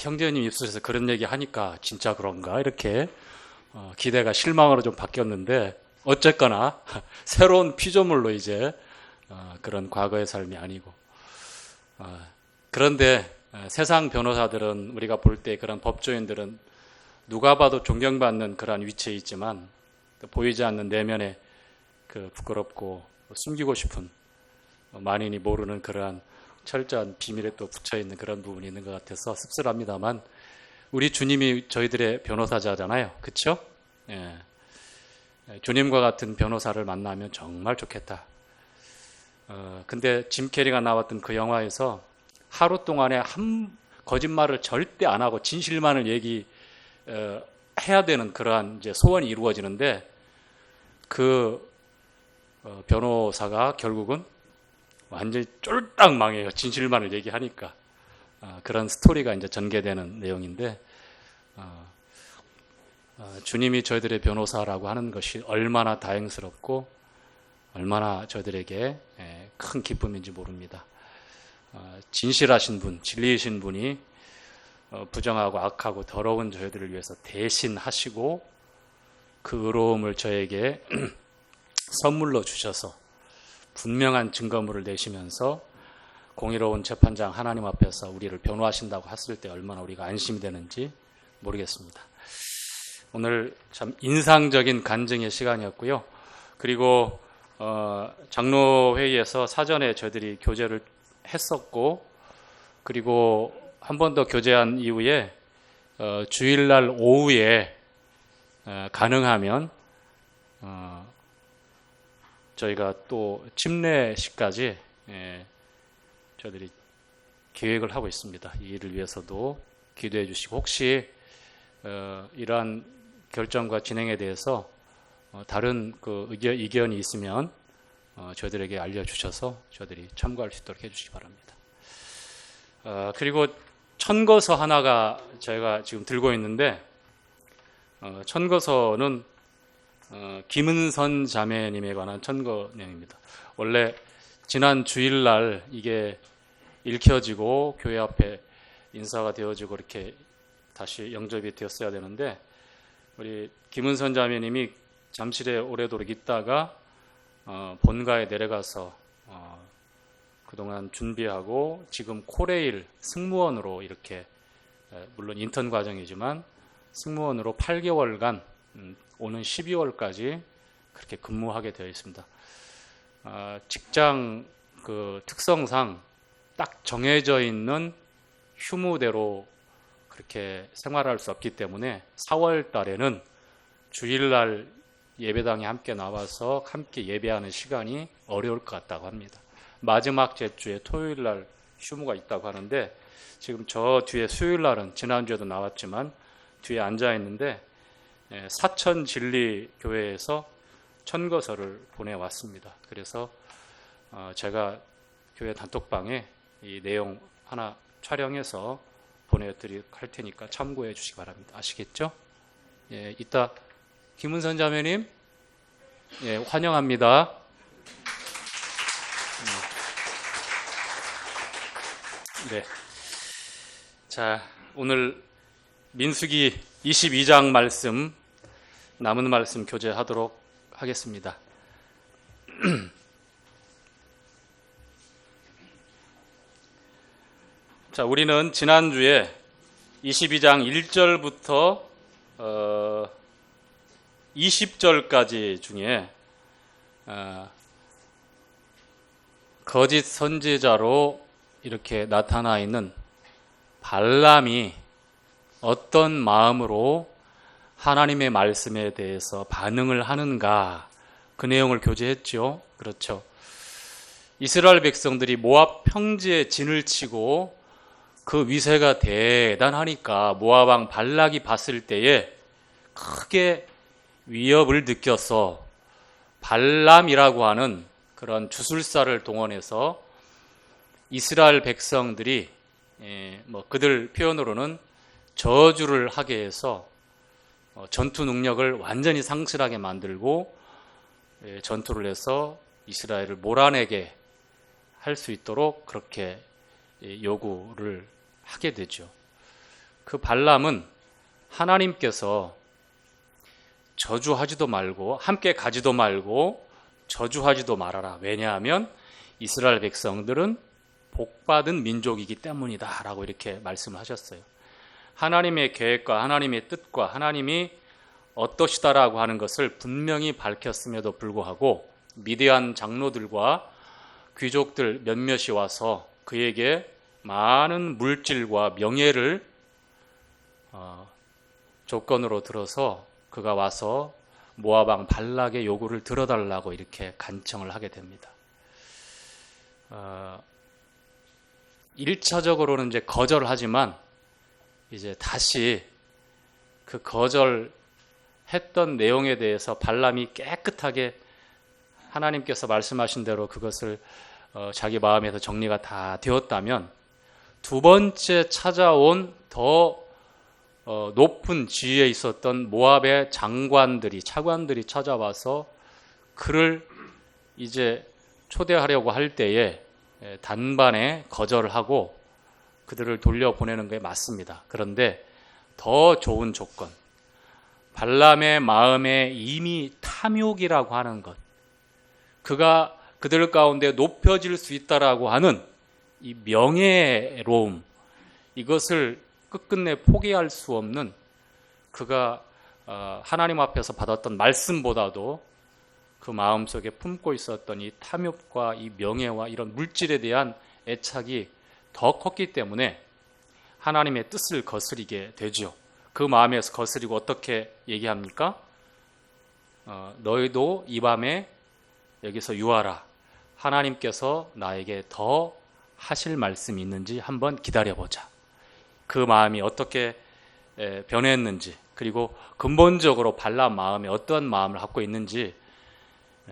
형제님 입술에서 그런 얘기 하니까 진짜 그런가? 이렇게 기대가 실망으로 좀 바뀌었는데, 어쨌거나 새로운 피조물로 이제 그런 과거의 삶이 아니고, 그런데 세상 변호사들은, 우리가 볼 때 그런 법조인들은 누가 봐도 존경받는 그러한 위치에 있지만 보이지 않는 내면에 그 부끄럽고 숨기고 싶은, 만인이 모르는 그러한 철저한 비밀에 또 붙여있는 그런 부분이 있는 것 같아서 씁쓸합니다만, 우리 주님이 저희들의 변호사자잖아요. 그렇죠? 예. 주님과 같은 변호사를 만나면 정말 좋겠다. 근데 짐 캐리가 나왔던 그 영화에서 하루 동안에 한 거짓말을 절대 안 하고 진실만을 해야 되는 그러한 이제 소원이 이루어지는데, 그 변호사가 결국은 완전히 쫄딱 망해요. 진실만을 얘기하니까. 그런 스토리가 이제 전개되는 내용인데, 주님이 저희들의 변호사라고 하는 것이 얼마나 다행스럽고 얼마나 저희들에게 큰 기쁨인지 모릅니다. 진실하신 분, 진리이신 분이 부정하고 악하고 더러운 저희들을 위해서 대신 하시고 그 의로움을 저에게 선물로 주셔서 분명한 증거물을 내시면서 공의로운 재판장 하나님 앞에서 우리를 변호하신다고 했을 때 얼마나 우리가 안심이 되는지 모르겠습니다. 오늘 참 인상적인 간증의 시간이었고요. 그리고 장로회의에서 사전에 저희들이 교제를 했었고, 그리고 한 번 더 교제한 이후에 주일날 오후에 가능하면 저희가 또 침례식까지 저희들이 계획을 하고 있습니다. 이 일을 위해서도 기도해 주시고, 혹시 이러한 결정과 진행에 대해서 다른 그 의견이 있으면 저희들에게 알려주셔서 저희들이 참고할 수 있도록 해주시기 바랍니다. 그리고 천거서 하나가 제가 지금 들고 있는데, 천거서는 김은선 자매님에 관한 천거 내용입니다. 원래 지난 주일날 이게 읽혀지고 교회 앞에 인사가 되어지고 이렇게 다시 영접이 되었어야 되는데, 우리 김은선 자매님이 잠실에 오래도록 있다가 본가에 내려가서 그동안 준비하고 지금 코레일 승무원으로 이렇게, 물론 인턴 과정이지만 승무원으로 8개월간 오는 12월까지 그렇게 근무하게 되어 있습니다. 직장 그 특성상 딱 정해져 있는 휴무대로 그렇게 생활할 수 없기 때문에 4월 달에는 주일날 예배당에 함께 나와서 함께 예배하는 시간이 어려울 것 같다고 합니다. 마지막 제주에 토요일날 휴무가 있다고 하는데, 지금 저 뒤에 수요일날은 지난주에도 나왔지만 뒤에 앉아 있는데 사천 진리 교회에서 천거서를 보내왔습니다. 그래서 제가 교회 단톡방에 이 내용 하나 촬영해서 보내드릴 할 테니까 참고해 주시기 바랍니다. 아시겠죠? 예, 이따 김은선 자매님, 예, 환영합니다. 네. 자, 오늘 민수기 22장 말씀, 남은 말씀 교제하도록 하겠습니다. 자, 우리는 지난주에 22장 1절부터 20절까지 중에 거짓 선지자로 이렇게 나타나 있는 발람이 어떤 마음으로 하나님의 말씀에 대해서 반응을 하는가, 그 내용을 교제했죠. 그렇죠. 이스라엘 백성들이 모압 평지에 진을 치고 그 위세가 대단하니까 모압 왕 발락이 봤을 때에 크게 위협을 느껴서 발람이라고 하는 그런 주술사를 동원해서 이스라엘 백성들이 그들 표현으로는 저주를 하게 해서 전투 능력을 완전히 상실하게 만들고 전투를 해서 이스라엘을 몰아내게 할 수 있도록 그렇게 요구를 하게 되죠. 그 발람은 하나님께서 저주하지도 말고 함께 가지도 말고 저주하지도 말아라. 왜냐하면 이스라엘 백성들은 복받은 민족이기 때문이다 라고 이렇게 말씀을 하셨어요. 하나님의 계획과 하나님의 뜻과 하나님이 어떠시다라고 하는 것을 분명히 밝혔음에도 불구하고 미디안 장로들과 귀족들 몇몇이 와서 그에게 많은 물질과 명예를 조건으로 들어서 그가 와서 모압 왕 발락의 요구를 들어달라고 이렇게 간청을 하게 됩니다. 1차적으로는 이제 거절하지만 이제 다시 그 거절했던 내용에 대해서 발람이 깨끗하게 하나님께서 말씀하신 대로 그것을 자기 마음에서 정리가 다 되었다면 두 번째 찾아온 더 높은 지위에 있었던 모압의 장관들이 차관들이 찾아와서 그를 이제 초대하려고 할 때에 단반에 거절을 하고 그들을 돌려보내는 게 맞습니다. 그런데 더 좋은 조건, 발람의 마음에 이미 탐욕이라고 하는 것, 그가 그들 가운데 높여질 수 있다라고 하는 이 명예로움, 이것을 끝끝내 포기할 수 없는 그가 하나님 앞에서 받았던 말씀보다도 그 마음속에 품고 있었던 이 탐욕과 이 명예와 이런 물질에 대한 애착이 더 컸기 때문에 하나님의 뜻을 거스리게 되죠. 그 마음에서 거스리고 어떻게 얘기합니까? 너희도 이 밤에 여기서 유하라. 하나님께서 나에게 더 하실 말씀이 있는지 한번 기다려보자. 그 마음이 어떻게 변했는지, 그리고 근본적으로 발람 마음에 어떠한 마음을 갖고 있는지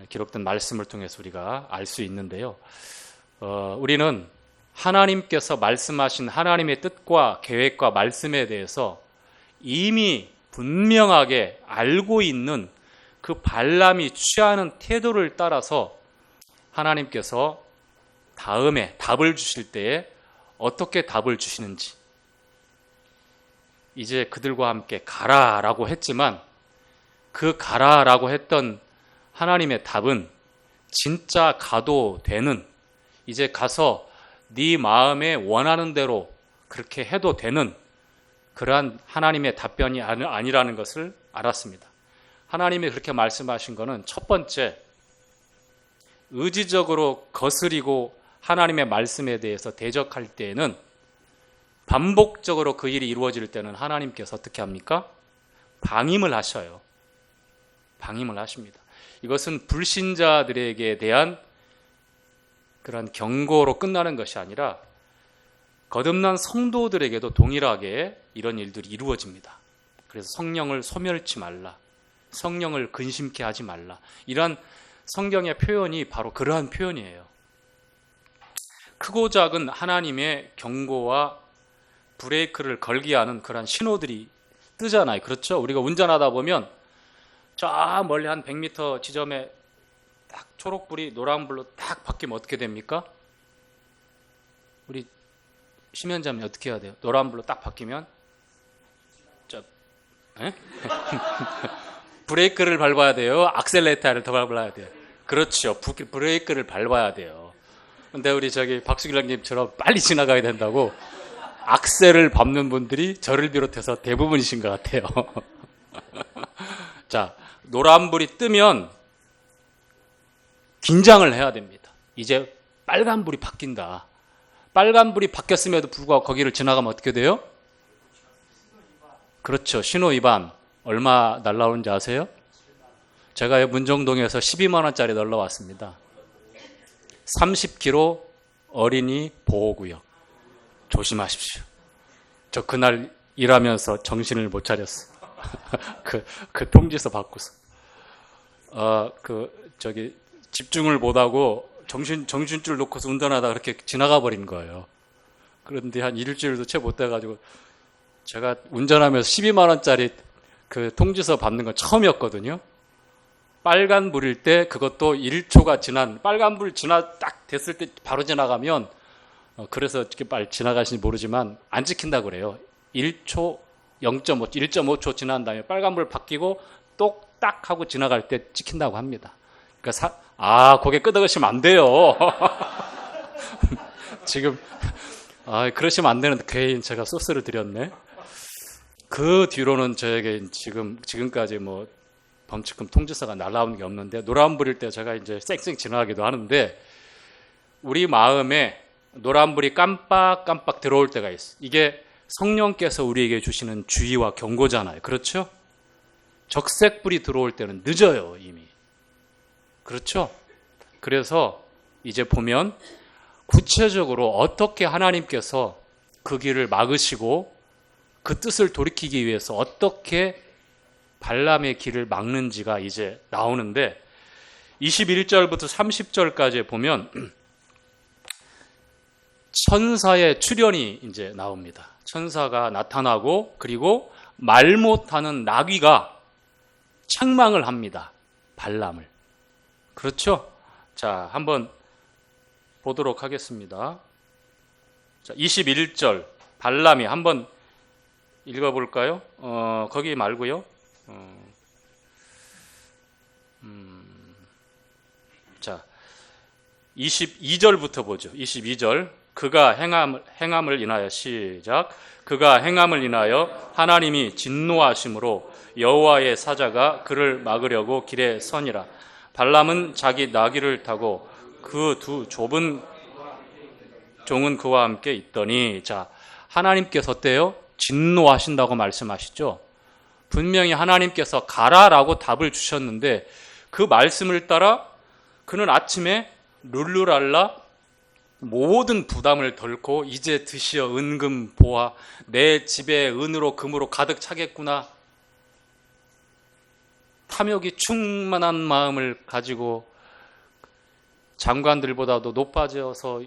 기록된 말씀을 통해서 우리가 알 수 있는데요. 우리는 하나님께서 말씀하신 하나님의 뜻과 계획과 말씀에 대해서 이미 분명하게 알고 있는 그 발람이 취하는 태도를 따라서 하나님께서 다음에 답을 주실 때에 어떻게 답을 주시는지, 이제 그들과 함께 가라라고 했지만 그 가라라고 했던 하나님의 답은 진짜 가도 되는, 이제 가서 네 마음에 원하는 대로 그렇게 해도 되는 그러한 하나님의 답변이 아니라는 것을 알았습니다. 하나님이 그렇게 말씀하신 것은 첫 번째, 의지적으로 거스리고 하나님의 말씀에 대해서 대적할 때에는, 반복적으로 그 일이 이루어질 때는 하나님께서 어떻게 합니까? 방임을 하셔요. 방임을 하십니다. 이것은 불신자들에게 대한 그런 경고로 끝나는 것이 아니라 거듭난 성도들에게도 동일하게 이런 일들이 이루어집니다. 그래서 성령을 소멸치 말라, 성령을 근심케 하지 말라, 이러한 성경의 표현이 바로 그러한 표현이에요. 크고 작은 하나님의 경고와 브레이크를 걸게 하는 그러한 신호들이 뜨잖아요. 그렇죠? 우리가 운전하다 보면 저 멀리 한 100m 지점에 딱 초록불이 노란불로 딱 바뀌면 어떻게 됩니까? 우리 심연자면 어떻게 해야 돼요? 노란불로 딱 바뀌면 브레이크를 밟아야 돼요? 악셀레이터를 더 밟아야 돼요? 그렇죠. 브레이크를 밟아야 돼요. 근데 우리 박수길랑님처럼 빨리 지나가야 된다고 악셀을 밟는 분들이 저를 비롯해서 대부분이신 것 같아요. 자, 노란불이 뜨면 긴장을 해야 됩니다. 이제 빨간불이 바뀐다. 빨간불이 바뀌었음에도 불구하고 거기를 지나가면 어떻게 돼요? 그렇죠. 신호 위반. 얼마 날라오는지 아세요? 제가 문정동에서 12만 원짜리 놀러 왔습니다. 30km 어린이 보호구역. 조심하십시오. 저 그날 일하면서 정신을 못 차렸어. 그 통지서 받고서. 집중을 못하고 정신줄 놓고서 운전하다가 그렇게 지나가 버린 거예요. 그런데 한 일주일도 채 못 돼가지고 제가 운전하면서 12만 원짜리 그 통지서 받는 건 처음이었거든요. 빨간불일 때 그것도 1초가 지난, 빨간불 딱 됐을 때 바로 지나가면, 그래서 이렇게 빨리 지나가시는지 모르지만 안 찍힌다고 그래요. 1초, 1.5초 지난 다음에 빨간불 바뀌고 똑딱 하고 지나갈 때 찍힌다고 합니다. 그러니까 고개 끄덕이시면 안 돼요. 지금, 그러시면 안 되는데 괜히 제가 소스를 드렸네. 그 뒤로는 저에게 지금까지 뭐 범칙금 통지서가 날라오는 게 없는데, 노란불일 때 제가 이제 쌩쌩 지나가기도 하는데, 우리 마음에 노란불이 깜빡깜빡 들어올 때가 있어요. 이게 성령께서 우리에게 주시는 주의와 경고잖아요. 그렇죠? 적색불이 들어올 때는 늦어요, 이미. 그렇죠? 그래서 이제 보면 구체적으로 어떻게 하나님께서 그 길을 막으시고 그 뜻을 돌이키기 위해서 어떻게 발람의 길을 막는지가 이제 나오는데, 21절부터 30절까지 보면 천사의 출현이 이제 나옵니다. 천사가 나타나고, 그리고 말 못하는 나귀가 책망을 합니다. 발람을. 그렇죠? 자, 한번 보도록 하겠습니다. 자, 21절 발람이 한번 읽어볼까요? 거기 말고요. 자, 22절부터 보죠. 22절. 그가 행함을 인하여 시작. 그가 행함을 인하여 하나님이 진노하심으로 여호와의 사자가 그를 막으려고 길에 서니라. 발람은 자기 나귀를 타고 그 두 좁은 종은 그와 함께 있더니, 자, 하나님께서 어때요? 진노하신다고 말씀하시죠. 분명히 하나님께서 가라라고 답을 주셨는데, 그 말씀을 따라 그는 아침에 룰루랄라 모든 부담을 덜고 이제 드시어 은금 보아, 내 집에 은으로 금으로 가득 차겠구나, 탐욕이 충만한 마음을 가지고 장관들보다도 높아져서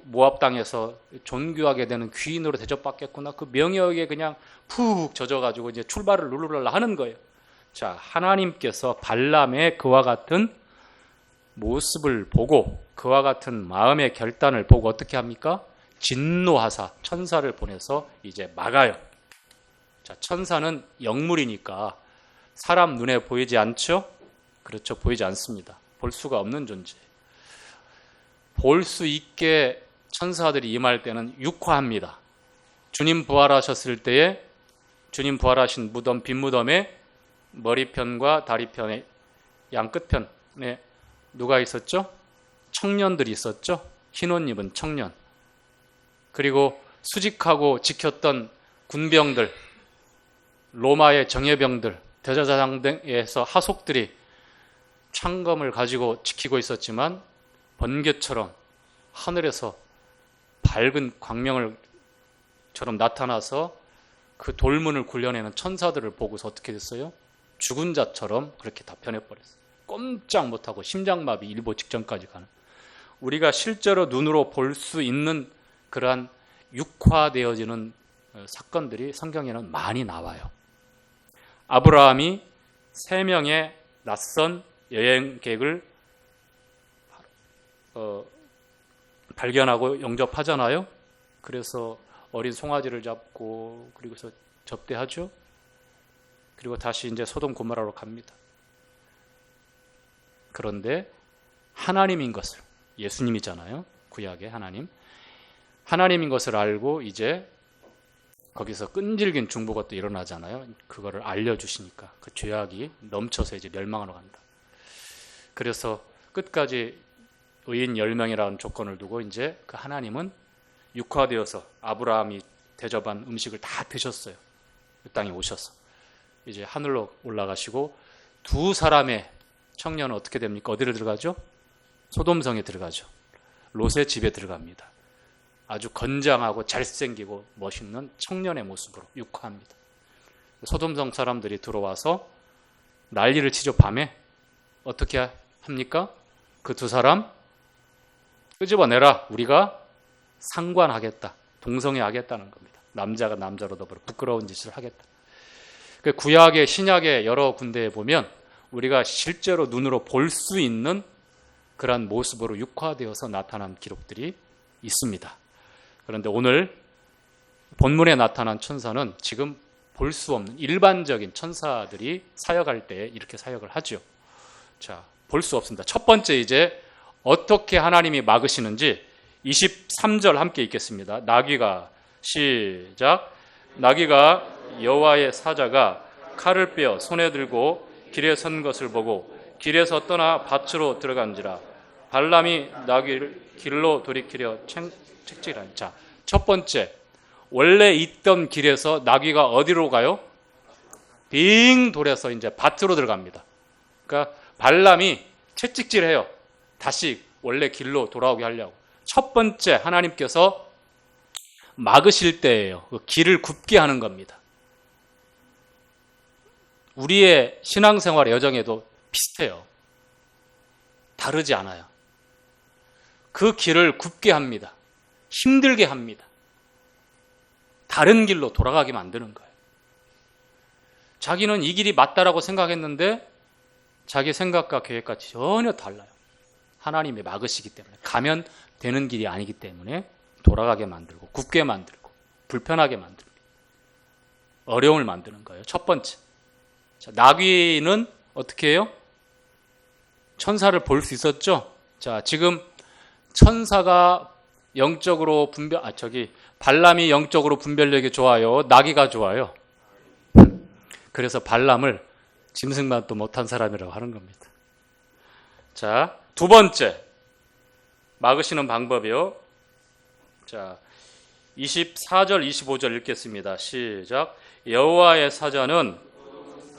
모압 땅에서 존귀하게 되는 귀인으로 대접받겠구나, 그 명예욕에 그냥 푹 젖어가지고 이제 출발을 룰루랄라 하는 거예요. 자, 하나님께서 발람의 그와 같은 모습을 보고, 그와 같은 마음의 결단을 보고 어떻게 합니까? 진노하사 천사를 보내서 이제 막아요. 자, 천사는 영물이니까 사람 눈에 보이지 않죠? 그렇죠, 보이지 않습니다. 볼 수가 없는 존재. 볼 수 있게 천사들이 임할 때는 육화합니다. 주님 부활하셨을 때에, 주님 부활하신 무덤, 빈 무덤에 머리편과 다리편의 양 끝편에 누가 있었죠? 청년들이 있었죠. 흰 옷 입은 청년. 그리고 수직하고 지켰던 군병들, 로마의 정예병들, 대제사장에서 하속들이 창검을 가지고 지키고 있었지만, 번개처럼 하늘에서 밝은 광명을처럼 나타나서 그 돌문을 굴려내는 천사들을 보고서 어떻게 됐어요? 죽은 자처럼 그렇게 다 변해버렸어요. 꼼짝 못하고 심장마비 일보 직전까지 가는, 우리가 실제로 눈으로 볼 수 있는 그러한 육화되어지는 사건들이 성경에는 많이 나와요. 아브라함이 3명의 낯선 여행객을 발견하고 영접하잖아요. 그래서 어린 송아지를 잡고 그리고서 접대하죠. 그리고 다시 이제 소돔 고모라로 갑니다. 그런데 하나님인 것을, 예수님이잖아요. 구약의 하나님인 것을 알고 이제 거기서 끈질긴 중보가 또 일어나잖아요. 그거를 알려주시니까 그 죄악이 넘쳐서 이제 멸망으로 간다. 그래서 끝까지 의인 10명이라는 조건을 두고 이제 그 하나님은 육화되어서 아브라함이 대접한 음식을 다 드셨어요. 이 땅에 오셔서 이제 하늘로 올라가시고, 두 사람의 청년은 어떻게 됩니까? 어디로 들어가죠? 소돔성에 들어가죠. 롯의 집에 들어갑니다. 아주 건장하고 잘생기고 멋있는 청년의 모습으로 육화합니다. 소돔성 사람들이 들어와서 난리를 치죠. 밤에 어떻게 합니까? 그 두 사람 끄집어내라. 우리가 상관하겠다. 동성애하겠다는 겁니다. 남자가 남자로 더불어 부끄러운 짓을 하겠다. 그 구약의 신약의 여러 군데에 보면 우리가 실제로 눈으로 볼 수 있는 그러한 모습으로 육화되어서 나타난 기록들이 있습니다. 그런데 오늘 본문에 나타난 천사는 지금 볼 수 없는 일반적인 천사들이 사역할 때 이렇게 사역을 하죠. 자, 볼 수 없습니다. 첫 번째 이제 어떻게 하나님이 막으시는지 23절 함께 읽겠습니다. 나귀가 시작. 나귀가 여호와의 사자가 칼을 빼어 손에 들고 길에 선 것을 보고 길에서 떠나 밭으로 들어간지라. 발람이 나귀를 길로 돌이키려 책찍이라니. 자, 첫 번째 원래 있던 길에서 나귀가 어디로 가요? 빙 돌아서 이제 밭으로 들어갑니다. 그러니까 발람이 채찍질해요. 다시 원래 길로 돌아오게 하려고. 첫 번째 하나님께서 막으실 때예요. 그 길을 굽게 하는 겁니다. 우리의 신앙생활의 여정에도 비슷해요. 다르지 않아요. 그 길을 굽게 합니다. 힘들게 합니다. 다른 길로 돌아가게 만드는 거예요. 자기는 이 길이 맞다라고 생각했는데 자기 생각과 계획과 전혀 달라요. 하나님이 막으시기 때문에, 가면 되는 길이 아니기 때문에 돌아가게 만들고 굽게 만들고 불편하게 만듭니다. 어려움을 만드는 거예요. 첫 번째. 자, 나귀는 어떻게 해요? 천사를 볼 수 있었죠? 자, 지금 천사가 영적으로 발람이 영적으로 분별력이 좋아요? 나귀가 좋아요? 그래서 발람을 짐승만도 못한 사람이라고 하는 겁니다. 자, 두 번째 막으시는 방법이요. 자, 24절 25절 읽겠습니다. 시작. 여호와의 사자는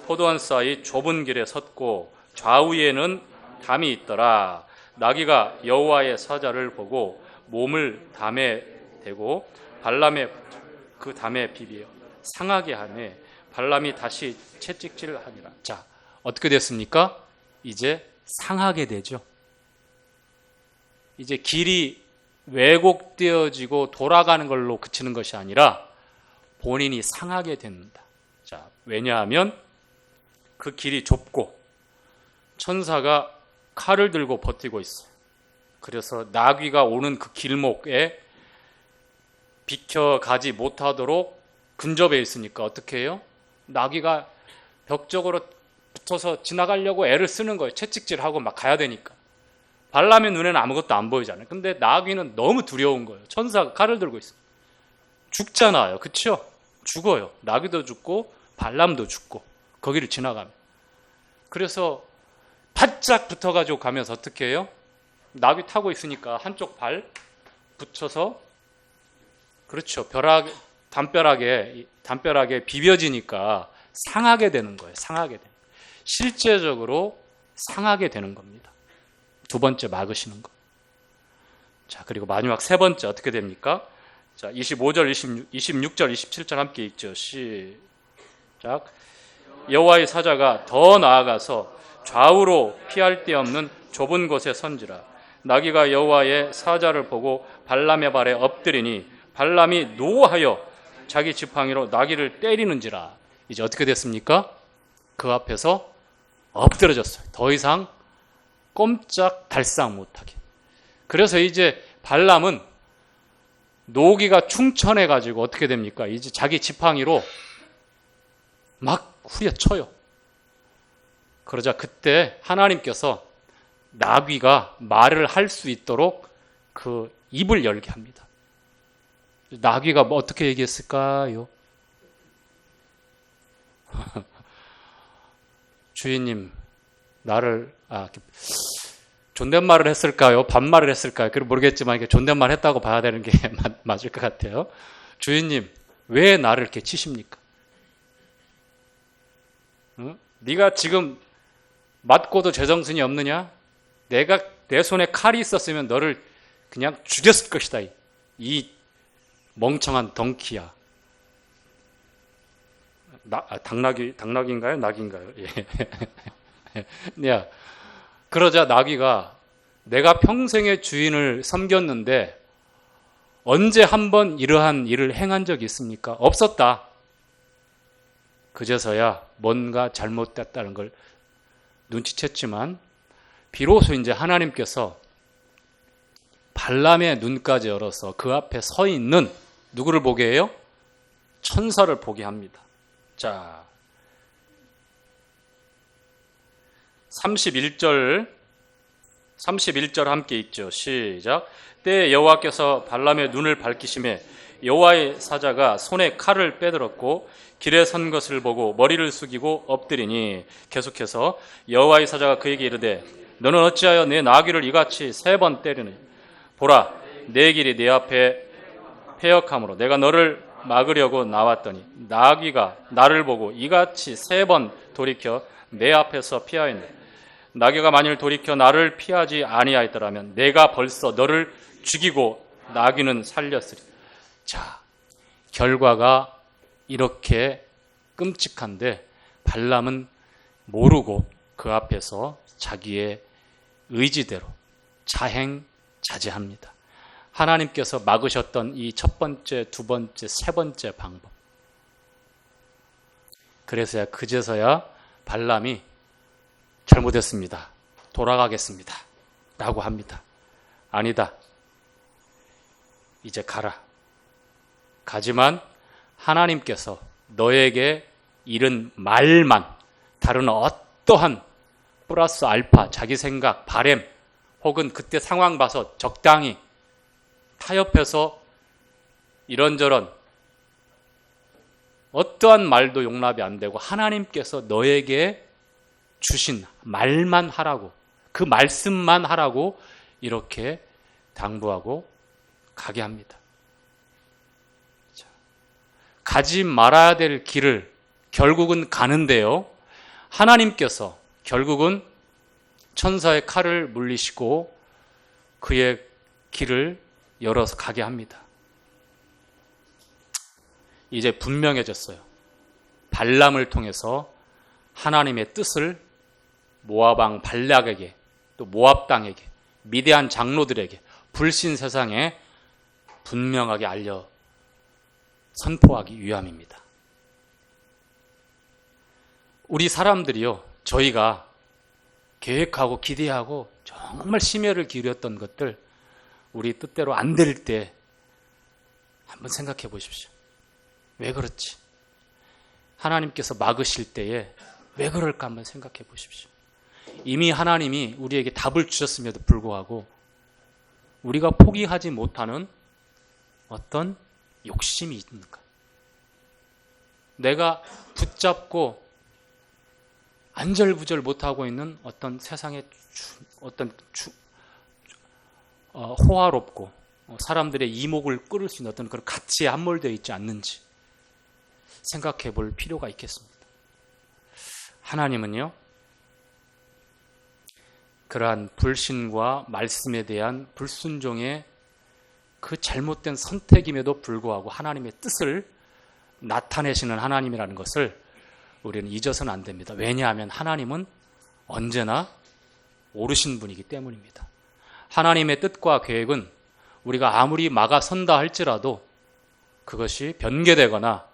포도원 사이 좁은 길에 섰고 좌우에는 담이 있더라. 나귀가 여호와의 사자를 보고 몸을 담에 대고 발람의 그 담에 비비어 상하게 하매 발람이 다시 채찍질을 하니라. 자, 어떻게 됐습니까? 이제 상하게 되죠. 이제 길이 왜곡되어지고 돌아가는 걸로 그치는 것이 아니라 본인이 상하게 됩니다. 자, 왜냐하면 그 길이 좁고 천사가 칼을 들고 버티고 있어요. 그래서 나귀가 오는 그 길목에 비켜가지 못하도록 근접해 있으니까 어떻게 해요? 나귀가 벽쪽으로 붙어서 지나가려고 애를 쓰는 거예요. 채찍질하고 막 가야 되니까. 발람의 눈에는 아무것도 안 보이잖아요. 근데 나귀는 너무 두려운 거예요. 천사가 칼을 들고 있어요. 죽잖아요. 그렇죠? 죽어요. 나귀도 죽고 발람도 죽고 거기를 지나가면. 그래서 바짝 붙어가지고 가면서 어떻게 해요? 나귀 타고 있으니까 한쪽 발 붙여서 그렇죠. 담벼락에 비벼지니까 상하게 되는 거예요. 상하게 되는 거예요. 실제적으로 상하게 되는 겁니다. 두 번째 막으시는 거. 자, 그리고 마지막 세 번째 어떻게 됩니까? 자, 25절, 26절, 27절 함께 읽죠. 시작. 여호와의 사자가 더 나아가서 좌우로 피할 데 없는 좁은 곳에 선지라. 나귀가 여호와의 사자를 보고 발람의 발에 엎드리니 발람이 노하여 자기 지팡이로 나귀를 때리는지라. 이제 어떻게 됐습니까? 그 앞에서 엎드려졌어요. 더 이상 꼼짝 달싹 못하게. 그래서 이제 발람은 노기가 충천해가지고 어떻게 됩니까? 이제 자기 지팡이로 막 후려쳐요. 그러자 그때 하나님께서 나귀가 말을 할 수 있도록 그 입을 열게 합니다. 나귀가 뭐 어떻게 얘기했을까요? 주인님, 나를 존댓말을 했을까요? 반말을 했을까요? 그걸 모르겠지만 이게 존댓말 했다고 봐야 되는 게 맞을 것 같아요. 주인님, 왜 나를 이렇게 치십니까? 응? 네가 지금 맞고도 제정신이 없느냐? 내 손에 칼이 있었으면 너를 그냥 죽였을 것이다. 이 멍청한 덩키야. 당나귀인가요? 낙인가요? 예. 야, 그러자 나귀가 내가 평생의 주인을 섬겼는데 언제 한번 이러한 일을 행한 적이 있습니까? 없었다. 그제서야 뭔가 잘못됐다는 걸 눈치챘지만 비로소 이제 하나님께서 발람의 눈까지 열어서 그 앞에 서 있는 누구를 보게 해요? 천사를 보게 합니다. 자, 31절 함께 읽죠. 시작. 때에 여호와께서 발람의 눈을 밝히심에 여호와의 사자가 손에 칼을 빼들었고 길에 선 것을 보고 머리를 숙이고 엎드리니, 계속해서 여호와의 사자가 그에게 이르되 너는 어찌하여 내 나귀를 이같이 3번 때리니? 보라, 내 길이 내 앞에 패역함으로 내가 너를 막으려고 나왔더니 나귀가 나를 보고 이같이 3번 돌이켜 내 앞에서 피하였네. 나귀가 만일 돌이켜 나를 피하지 아니하였더라면 내가 벌써 너를 죽이고 나귀는 살렸으리. 자, 결과가 이렇게 끔찍한데 발람은 모르고 그 앞에서 자기의 의지대로 자행자제합니다. 하나님께서 막으셨던 이 첫 번째, 두 번째, 세 번째 방법. 그래서야 그제서야 발람이 잘못했습니다. 돌아가겠습니다. 라고 합니다. 아니다. 이제 가라. 가지만 하나님께서 너에게 이른 말만, 다른 어떠한 플러스 알파, 자기 생각, 바램, 혹은 그때 상황 봐서 적당히 타협해서 이런저런 어떠한 말도 용납이 안 되고 하나님께서 너에게 주신 말만 하라고, 그 말씀만 하라고 이렇게 당부하고 가게 합니다. 자, 가지 말아야 될 길을 결국은 가는데요, 하나님께서 결국은 천사의 칼을 물리시고 그의 길을 열어서 가게 합니다. 이제 분명해졌어요. 발람을 통해서 하나님의 뜻을 모압 왕 발락에게, 또 모압 땅에게, 미대한 장로들에게, 불신 세상에 분명하게 알려 선포하기 위함입니다. 우리 사람들이요, 저희가 계획하고 기대하고 정말 심혈을 기울였던 것들, 우리 뜻대로 안 될 때 한번 생각해 보십시오. 왜 그렇지? 하나님께서 막으실 때에 왜 그럴까 한번 생각해 보십시오. 이미 하나님이 우리에게 답을 주셨음에도 불구하고 우리가 포기하지 못하는 어떤 욕심이 있는가? 내가 붙잡고 안절부절 못하고 있는 어떤 세상의 호화롭고 사람들의 이목을 끌을 수 있는 어떤 그런 가치에 함몰되어 있지 않는지 생각해 볼 필요가 있겠습니다. 하나님은요, 그러한 불신과 말씀에 대한 불순종의 그 잘못된 선택임에도 불구하고 하나님의 뜻을 나타내시는 하나님이라는 것을 우리는 잊어서는 안 됩니다. 왜냐하면 하나님은 언제나 옳으신 분이기 때문입니다. 하나님의 뜻과 계획은 우리가 아무리 막아선다 할지라도 그것이 변개되거나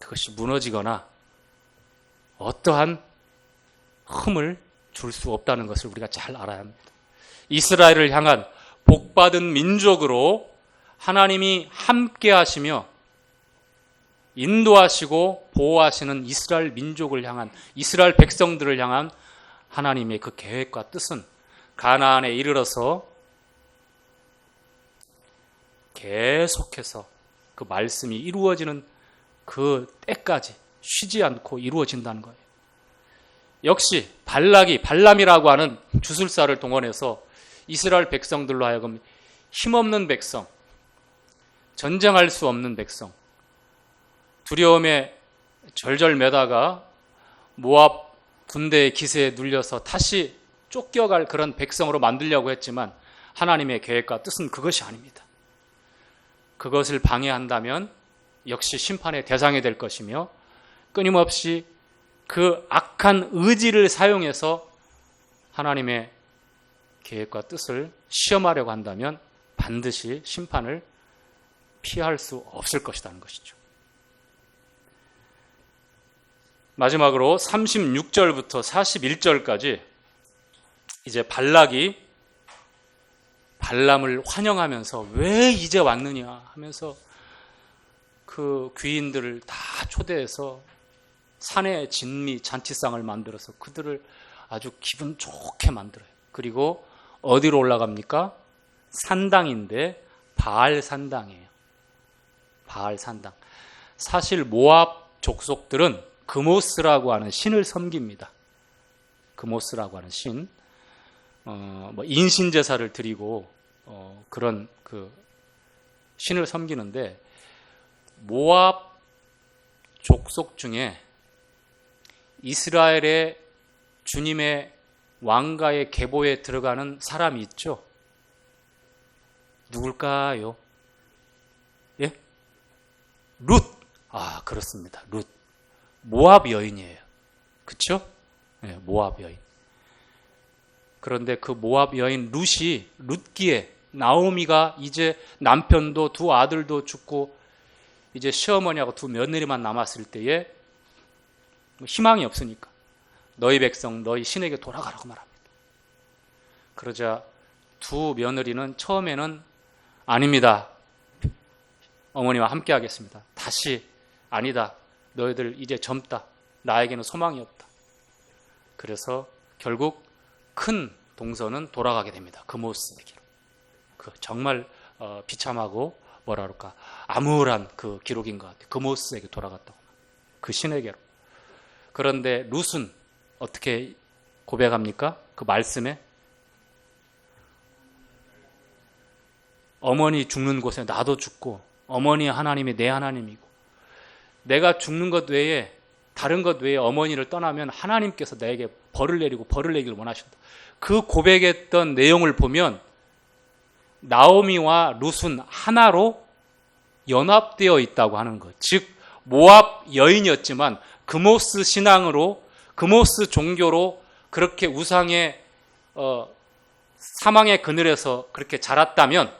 그것이 무너지거나 어떠한 흠을 줄 수 없다는 것을 우리가 잘 알아야 합니다. 이스라엘을 향한 복받은 민족으로 하나님이 함께 하시며 인도하시고 보호하시는 이스라엘 민족을 향한, 이스라엘 백성들을 향한 하나님의 그 계획과 뜻은 가나안에 이르러서 계속해서 그 말씀이 이루어지는 그 때까지 쉬지 않고 이루어진다는 거예요. 역시 발람이라고 하는 주술사를 동원해서 이스라엘 백성들로 하여금 힘없는 백성, 전쟁할 수 없는 백성, 두려움에 절절 매다가 모압 군대의 기세에 눌려서 다시 쫓겨갈 그런 백성으로 만들려고 했지만 하나님의 계획과 뜻은 그것이 아닙니다. 그것을 방해한다면 역시 심판의 대상이 될 것이며 끊임없이 그 악한 의지를 사용해서 하나님의 계획과 뜻을 시험하려고 한다면 반드시 심판을 피할 수 없을 것이라는 것이죠. 마지막으로 36절부터 41절까지 이제 발락이 발람을 환영하면서 왜 이제 왔느냐 하면서 그 귀인들을 다 초대해서 산에 진미 잔치상을 만들어서 그들을 아주 기분 좋게 만들어요. 그리고 어디로 올라갑니까? 산당인데 바알 산당이에요. 바알 산당. 사실 모압 족속들은 그모스라고 하는 신을 섬깁니다. 그모스라고 하는 신. 인신 제사를 드리고 그런 그 신을 섬기는데 모압 족속 중에 이스라엘의 주님의 왕가의 계보에 들어가는 사람이 있죠. 누굴까요? 예? 룻. 아, 그렇습니다. 룻. 모압 여인이에요. 그렇죠? 네, 모압 여인. 그런데 그 모압 여인 룻이 룻기에 나오미가 이제 남편도 두 아들도 죽고 이제 시어머니하고 두 며느리만 남았을 때에 희망이 없으니까 너희 백성 너희 신에게 돌아가라고 말합니다. 그러자 두 며느리는 처음에는 아닙니다. 어머니와 함께 하겠습니다. 다시 아니다. 너희들 이제 젊다. 나에게는 소망이 없다. 그래서 결국 큰 동서는 돌아가게 됩니다. 그모스에게로. 그 정말 비참하고 뭐라 그럴까 암울한 그 기록인 것 같아요. 그모스에게 돌아갔다고. 그 신에게로. 그런데 룻은 어떻게 고백합니까? 그 말씀에 어머니 죽는 곳에 나도 죽고 어머니 하나님이 내 하나님이고 내가 죽는 것 외에 다른 것 외에 어머니를 떠나면 하나님께서 나에게 벌을 내리고 벌을 내기를 원하신다. 그 고백했던 내용을 보면 나오미와 룻은 하나로 연합되어 있다고 하는 것. 즉 모압 여인이었지만 그모스 신앙으로 그모스 종교로 그렇게 우상의 사망의 그늘에서 그렇게 자랐다면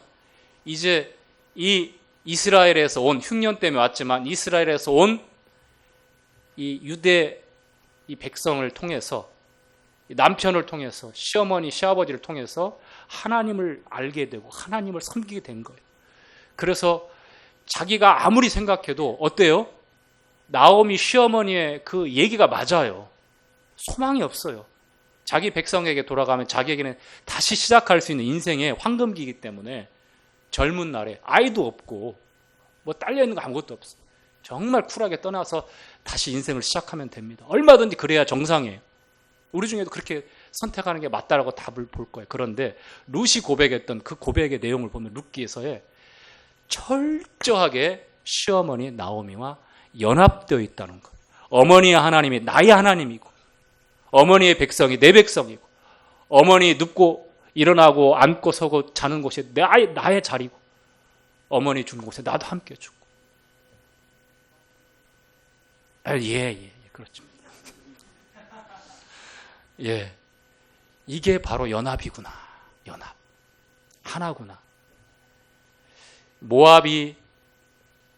이제 이 이스라엘에서 온 흉년 때문에 왔지만 이스라엘에서 온 이 유대 이 백성을 통해서 남편을 통해서 시어머니 시아버지를 통해서 하나님을 알게 되고 하나님을 섬기게 된 거예요. 그래서 자기가 아무리 생각해도 어때요? 나오미 시어머니의 그 얘기가 맞아요. 소망이 없어요. 자기 백성에게 돌아가면 자기에게는 다시 시작할 수 있는 인생의 황금기이기 때문에 젊은 날에 아이도 없고 뭐 딸려있는 거 아무것도 없어요. 정말 쿨하게 떠나서 다시 인생을 시작하면 됩니다. 얼마든지 그래야 정상이에요. 우리 중에도 그렇게 선택하는 게 맞다라고 답을 볼 거예요. 그런데 룻이 고백했던 그 고백의 내용을 보면 룻기에서의 철저하게 시어머니 나오미와 연합되어 있다는 것. 어머니의 하나님이 나의 하나님이고 어머니의 백성이 내 백성이고 어머니 눕고 일어나고 앉고 서고 자는 곳이 나의 자리고 어머니 죽는 곳에 나도 함께 죽고 그렇죠. 예, 이게 바로 연합이구나. 연합. 하나구나. 모압이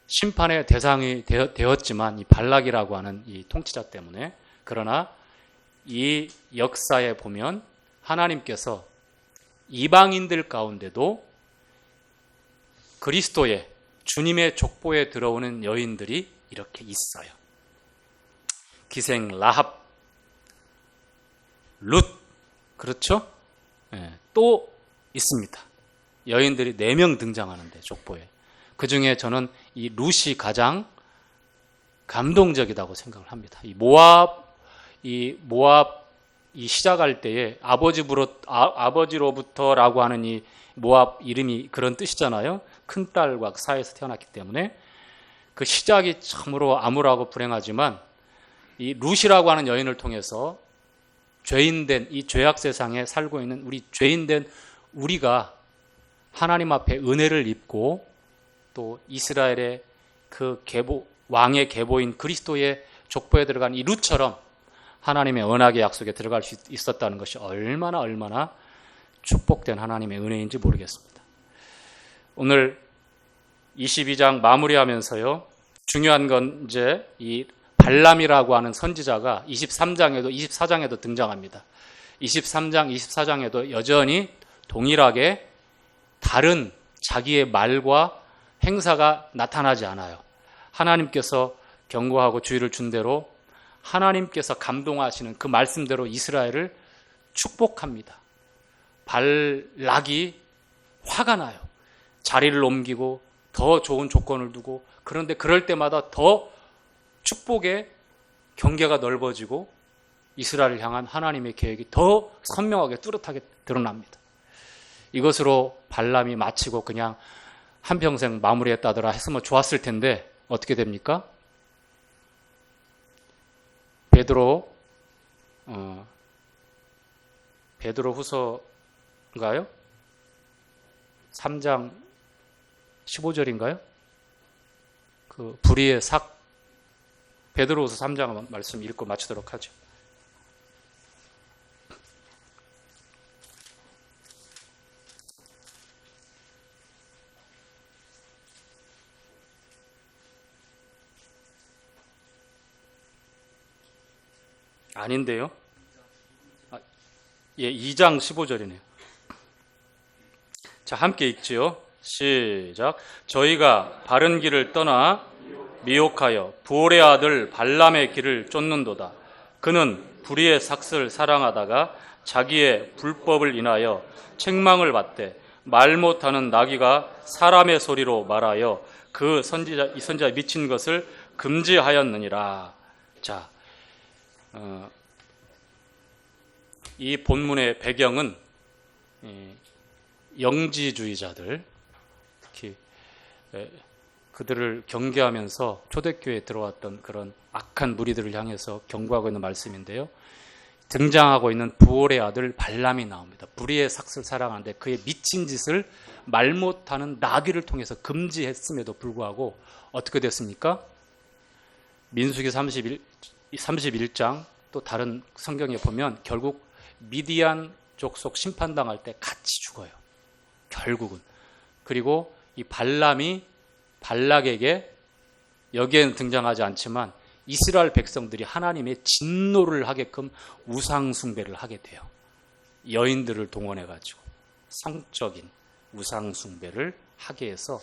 심판의 대상이 되었지만 이 발락이라고 하는 이 통치자 때문에 그러나 이 역사에 보면 하나님께서 이방인들 가운데도 그리스도의 주님의 족보에 들어오는 여인들이 이렇게 있어요. 기생 라합, 룻, 그렇죠? 네, 또 있습니다. 여인들이 4명 등장하는데 족보에. 그 중에 저는 이 룻이 가장 감동적이라고 생각을 합니다. 이 모압 시작할 때에 아버지로부터라고 하는 이 모압 이름이 그런 뜻이잖아요. 큰 딸과 사이에서 태어났기 때문에 그 시작이 참으로 암울하고 불행하지만 이 룻이라고 하는 여인을 통해서 죄인된 이 죄악 세상에 살고 있는 우리 죄인된 우리가 하나님 앞에 은혜를 입고 또 이스라엘의 그 왕의 계보인 그리스도의 족보에 들어간 이 룻처럼 하나님의 언약의 약속에 들어갈 수 있었다는 것이 얼마나 축복된 하나님의 은혜인지 모르겠습니다. 오늘 22장 마무리하면서요, 중요한 건 이제 이 발람이라고 하는 선지자가 23장에도 24장에도 등장합니다. 23장, 24장에도 여전히 동일하게 다른 자기의 말과 행사가 나타나지 않아요. 하나님께서 경고하고 주의를 준 대로 하나님께서 감동하시는 그 말씀대로 이스라엘을 축복합니다. 발락이 화가 나요. 자리를 옮기고 더 좋은 조건을 두고, 그런데 그럴 때마다 더 축복의 경계가 넓어지고 이스라엘을 향한 하나님의 계획이 더 선명하게 뚜렷하게 드러납니다. 이것으로 발람이 마치고 그냥 한평생 마무리했다더라 했으면 좋았을 텐데 어떻게 됩니까? 베드로 후서인가요? 3장 15절인가요? 그 불의의 베드로후서 3장 말씀 읽고 마치도록 하죠. 아닌데요? 2장 15절이네요. 자, 함께 읽지요. 시작. 저희가 바른 길을 떠나 미혹하여 부올의 아들 발람의 길을 쫓는도다. 그는 불의의 삭슬 사랑하다가 자기의 불법을 인하여 책망을 받되 말 못하는 나귀가 사람의 소리로 말하여 이 선지자 미친 것을 금지하였느니라. 자, 이 본문의 배경은 영지주의자들, 특히 그들을 경계하면서 초대교회에 들어왔던 그런 악한 무리들을 향해서 경고하고 있는 말씀인데요. 등장하고 있는 부올의 아들 발람이 나옵니다. 불의의 삭슬 사랑하는데 그의 미친 짓을 말 못하는 나귀를 통해서 금지했음에도 불구하고 어떻게 됐습니까? 민수기 31장 또 다른 성경에 보면 결국 미디안 족속 심판당할 때 같이 죽어요. 결국은. 그리고 이 발람이 발락에게, 여기에는 등장하지 않지만 이스라엘 백성들이 하나님의 진노를 하게끔 우상 숭배를 하게 돼요. 여인들을 동원해가지고 성적인 우상 숭배를 하게 해서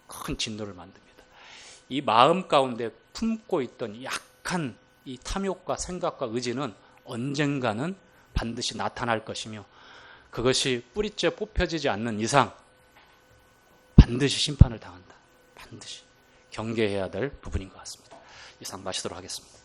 큰 진노를 만듭니다. 이 마음 가운데 품고 있던 약한 이 탐욕과 생각과 의지는 언젠가는 반드시 나타날 것이며, 그것이 뿌리째 뽑혀지지 않는 이상 반드시 심판을 당한다. 반드시 경계해야 될 부분인 것 같습니다. 이상 마치도록 하겠습니다.